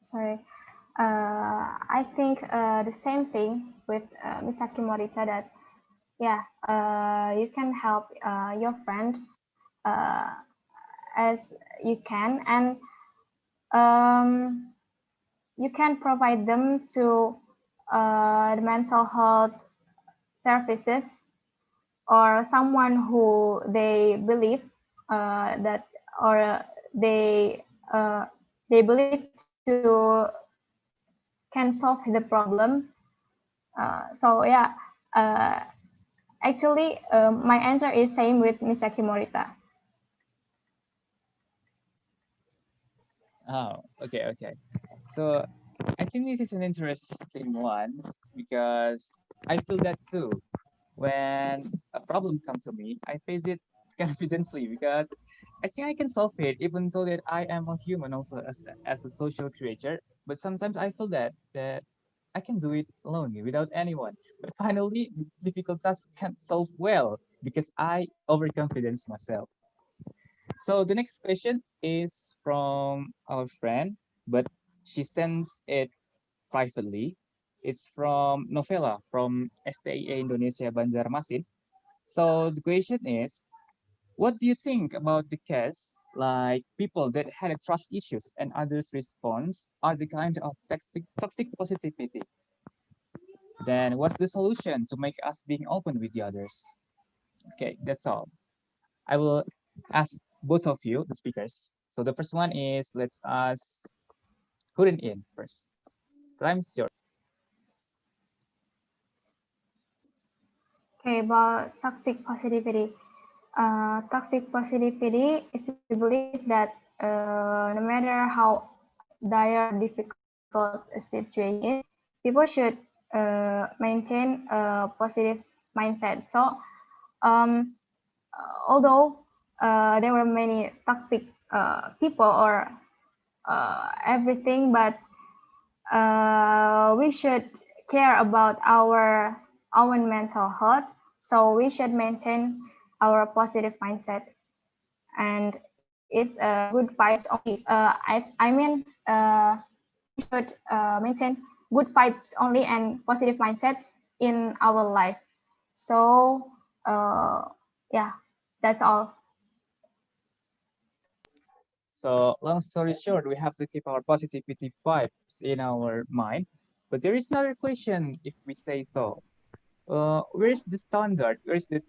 Sorry. I think the same thing with Misaki Morita that yeah, you can help your friend uh, as you can, and you can provide them to the mental health services or someone who they believe that or they uh, they believe to can solve the problem. So yeah, uh, actually my answer is same with Misaki Morita. Oh, okay, okay. So I think this is an interesting one because I feel that too. When a problem comes to me, I face it confidently because I think I can solve it, even though that I am a human also as a social creature. But sometimes I feel that I can do it alone without anyone. But finally, difficult tasks can't solve well because I overconfidence myself. So the next question is from our friend, but she sends it privately. It's from Novela from STIA Indonesia Banjarmasin. So the question is, what do you think about the case like people that had a trust issues and others' response are the kind of toxic positivity? Then what's the solution to make us being open with the others? Okay, that's all. I will ask both of you, the speakers. So the first one is let's ask Hurin In first. Time's yours. Okay, about toxic positivity. Toxic positivity is the belief that no matter how dire or difficult a situation is, people should maintain a positive mindset. So, um, although there were many toxic people or everything, but we should care about our own mental health. So we should maintain our positive mindset, and it's good vibes only. I mean, we should maintain good vibes only and positive mindset in our life. So yeah, that's all. So long story short, we have to keep our positivity vibes in our mind. But there is another question if we say so. Where's the standard? Where's the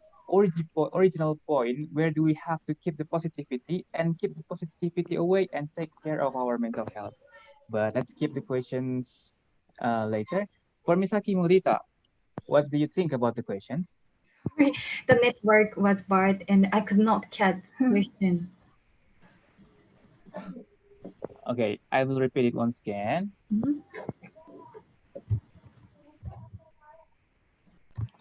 original point? Where do we have to keep the positivity and keep the positivity away and take care of our mental health? But let's keep the questions later. For Misaki Morita, what do you think about the questions? The network was bad and I could not catch the question. Okay, I will repeat it once again. Mhm.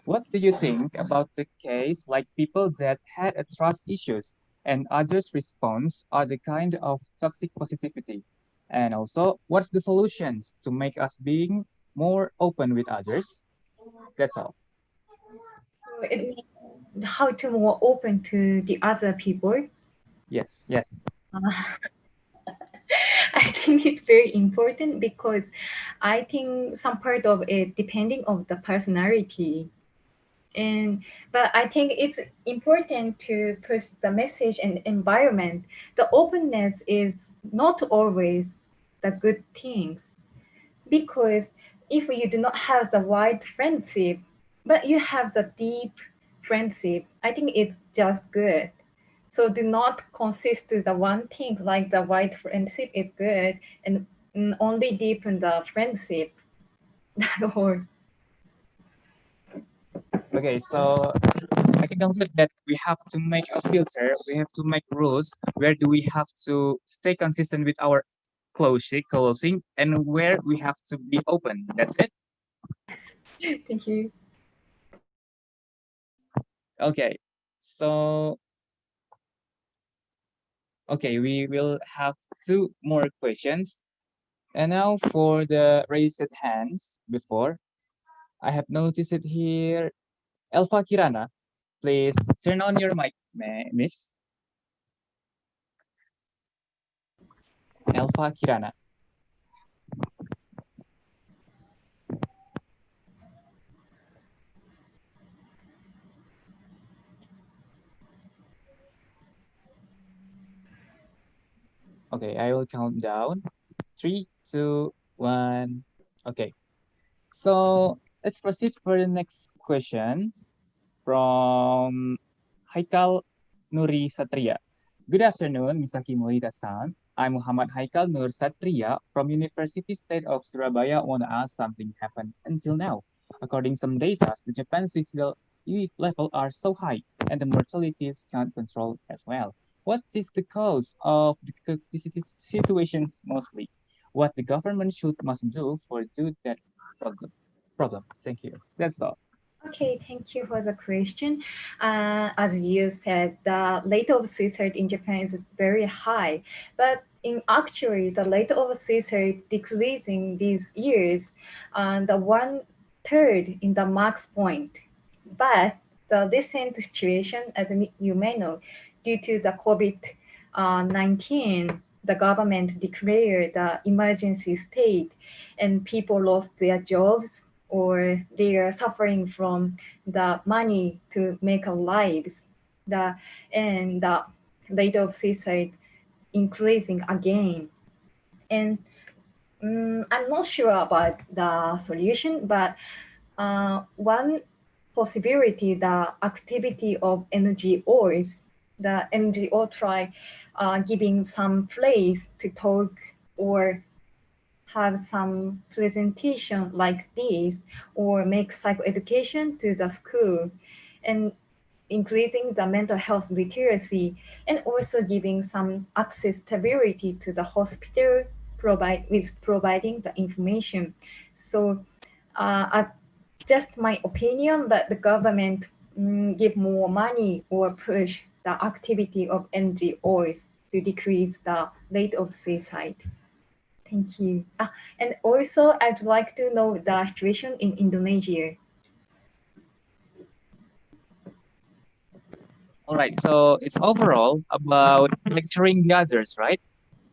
What do you think about the case like people that had a trust issues and others' response are the kind of toxic positivity? And also, what's the solutions to make us being more open with others? That's all. So it means how to more open to the other people. Yes, yes. I think it's very important because I think some part of it depending of the personality. And but I think it's important to push the message and environment. The openness is not always the good things because if you do not have the wide friendship, but you have the deep friendship, I think it's just good. So do not consist to the one thing like the wide friendship is good and only deepen the friendship. Or Okay, so I can conclude that we have to make a filter, we have to make rules. Where do we have to stay consistent with our closing, and where we have to be open. That's it. thank you. Okay, so okay, we will have two more questions. And now for the raised hands before. I have noticed it here. Elfa Kirana, please turn on your mic, miss. Elfa Kirana. Okay, I will count down. Three, two, one. Okay. So let's proceed for the next question from Haikal Nuri Satria. Good afternoon, Misaki Morita-san. I'm Muhammad Haikal Nur Satria from University State of Surabaya. Want to ask something happened until now. According some data, the Japan suicidal level are so high and the mortalities can't control as well. What is the cause of these situations mostly? What the government should must do for do that problem? Thank you. That's all. Okay, thank you for the question. As you said, the rate of suicide in Japan is very high, but in actually the rate of suicide decreasing these years, the one third in the max point. But the recent situation, as you may know, due to the COVID-19, the government declared the emergency state, and people lost their jobs or they are suffering from the money to make a lives. The and the rate of suicide increasing again. And I'm not sure about the solution, but one possibility, the activity of NGOs, the NGO try giving some place to talk or have some presentation like this or make psychoeducation to the school and increasing the mental health literacy and also giving some accessibility to the hospital providing the information. So just my opinion that the government give more money or push the activity of NGOs to decrease the rate of suicide. Thank you. And also, I'd like to know the situation in Indonesia. All right. So it's overall about lecturing the others, right?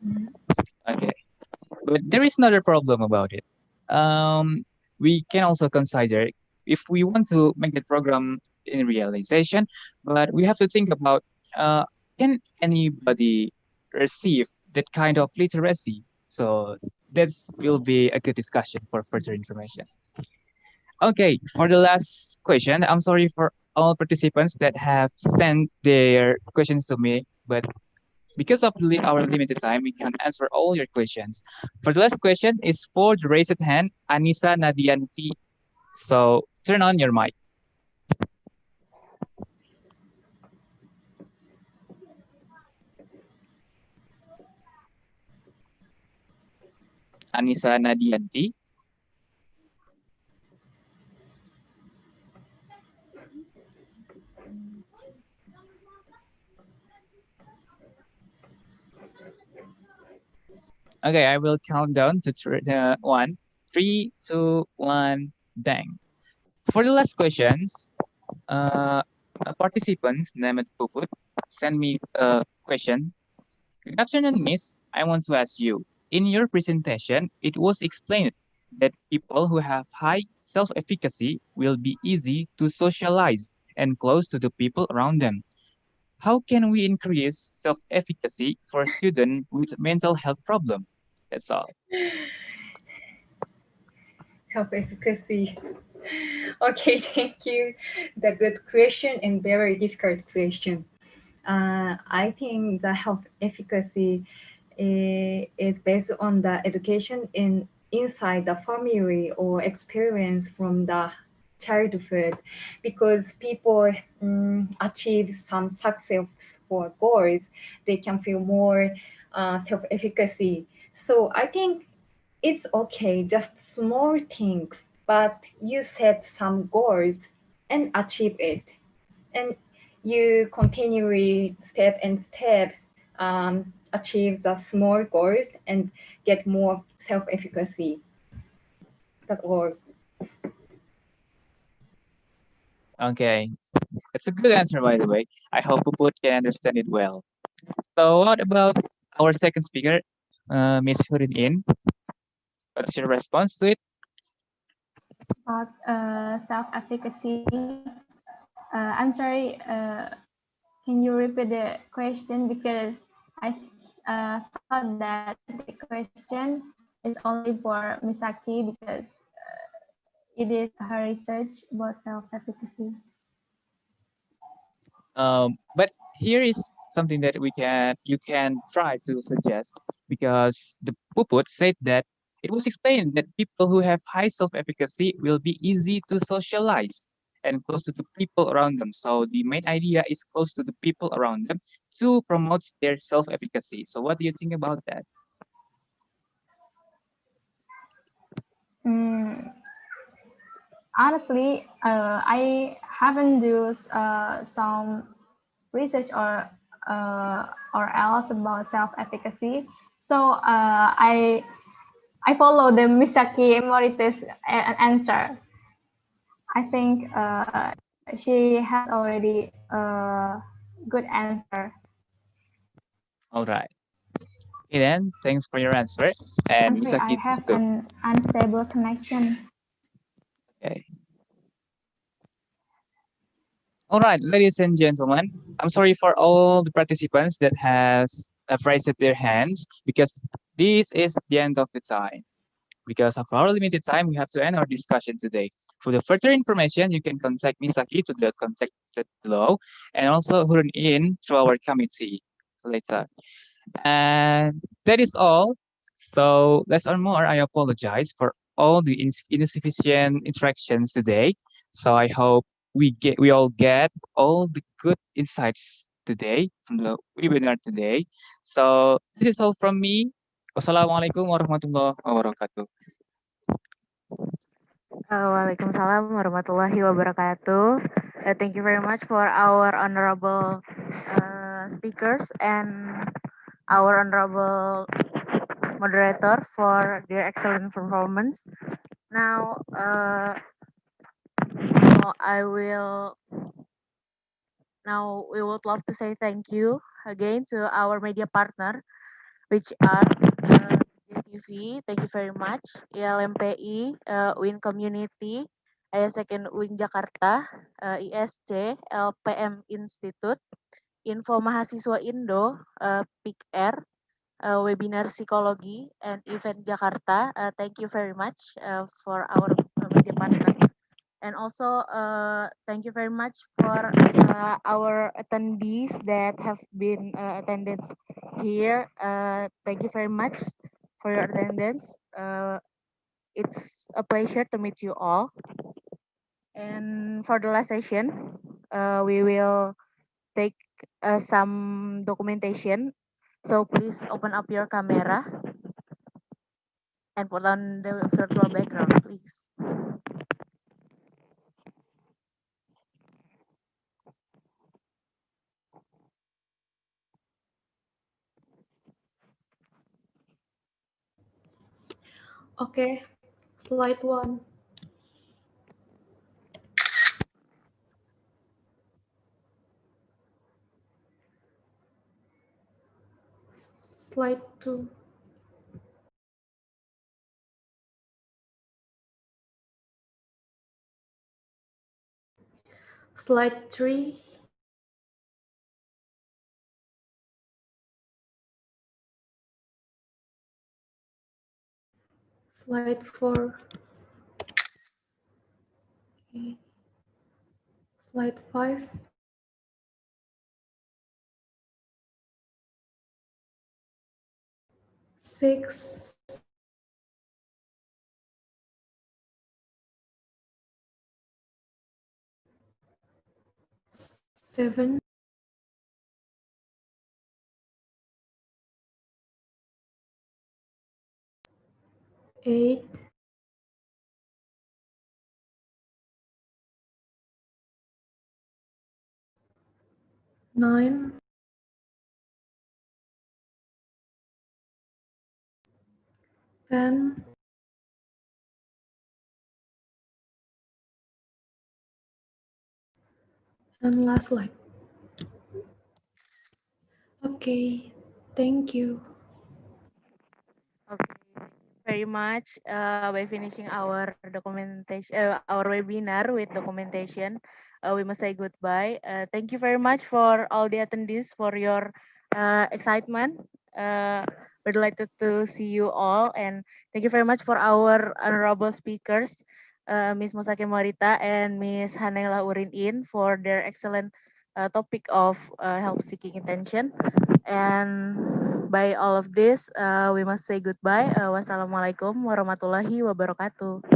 Mhm. Okay. But there is another problem about it. Um, we can also consider if we want to make the program in realization, but we have to think about uh, can anybody receive that kind of literacy. So that will be a good discussion for further information. Okay, for the last question, I'm sorry for all participants that have sent their questions to me, but because of our limited time, we can't answer all your questions. For the last question is for the raised hand, Anissa Nadianti. So turn on your mic. Anissa Nadianti. Okay, I will count down to one, 3, 2, 1, bang. For the last questions, a participant named Puput sent me a question. Good afternoon, Miss. I want to ask you. In your presentation, it was explained that people who have high self-efficacy will be easy to socialize and close to the people around them. How can we increase self-efficacy for students with mental health problem? That's all. Self-efficacy. Okay, thank you. The good question and very difficult question. I think the health efficacy is based on the education inside the family or experience from the childhood, because people achieve some success or goals, they can feel more self-efficacy. So I think it's okay, just small things, but you set some goals and achieve it, and you continually step and steps achieve the small goals and get more self-efficacy. That's all. Okay, that's a good answer, by the way. I hope Puput can understand it well. So, what about our second speaker, Miss Hurin? What's your response to it? About self-efficacy, I'm sorry, can you repeat the question, because I thought that the question is only for Misaki, because it is her research about self-efficacy. But here is something that you can try to suggest, because the Puput said that it was explained that people who have high self-efficacy will be easy to socialize and close to the people around them. So the main idea is close to the people around them to promote their self-efficacy. So what do you think about that? Honestly, I haven't used some research or else about self-efficacy. So I follow the Misaki Morita's answer. I think she has already a good answer. All right. Okay, then thanks for your answer. And I'm sorry, I Misaki have too. an unstable connection. Okay. All right, ladies and gentlemen, I'm sorry for all the participants that have raised their hands, because this is the end of the time. Because of our limited time, we have to end our discussion today. For the further information, you can contact Misaki to the contact below, and also Hurun in through our committee later. And that is all. So less or more, I apologize for all the insufficient interactions today. So I hope we all get all the good insights today from the webinar today. So this is all from me. Wassalamualaikum warahmatullahi wabarakatuh. Waalaikumsalam warahmatullahi wabarakatuh. Thank you very much for our honorable speakers and our honorable moderator for their excellent performance. Now, now we would love to say thank you again to our media partner, which are JTV, thank you very much, ILMPI, UIN Community, Second UIN Jakarta, ISC, LPM Institute, Info Mahasiswa Indo, PIKR, webinar Psikologi and Event Jakarta. Thank you very much for our media partner. And also, thank you very much for our attendees that have been attended here. Thank you very much for your attendance. It's a pleasure to meet you all. And for the last session, we will take some documentation. So please open up your camera and put on the virtual background, please. Okay, slide 1. Slide 2. Slide 3. Slide 4. Okay. Slide 5. Six. 7. 8. 9. 10. And last slide. Okay, thank you. Okay, very much. By finishing our documentation, our webinar with documentation, we must say goodbye. Thank you very much for all the attendees for your excitement. We're delighted to see you all, and thank you very much for our honorable speakers, Ms. Musake Morita and Ms. Hanela Urin for their excellent topic of help-seeking intention. And by all of this, we must say goodbye. Wassalamualaikum warahmatullahi wabarakatuh.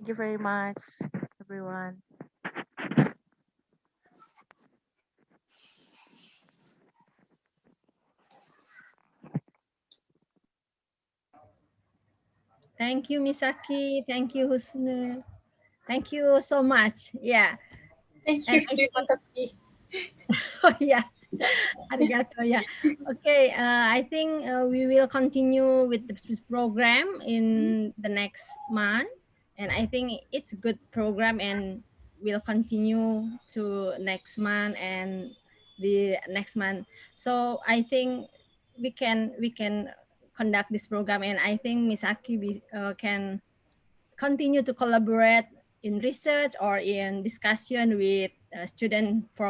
Thank you very much, everyone. Thank you, Misaki. Thank you, Husnul. Thank you so much. Yeah. Thank And you, I think, Masaki. oh yeah, arigato. Yeah. Okay. I think we will continue with this program in the next month, and I think it's a good program, and we'll continue to next month and the next month. So I think we can conduct this program, and I think Misaki can continue to collaborate in research or in discussion with students from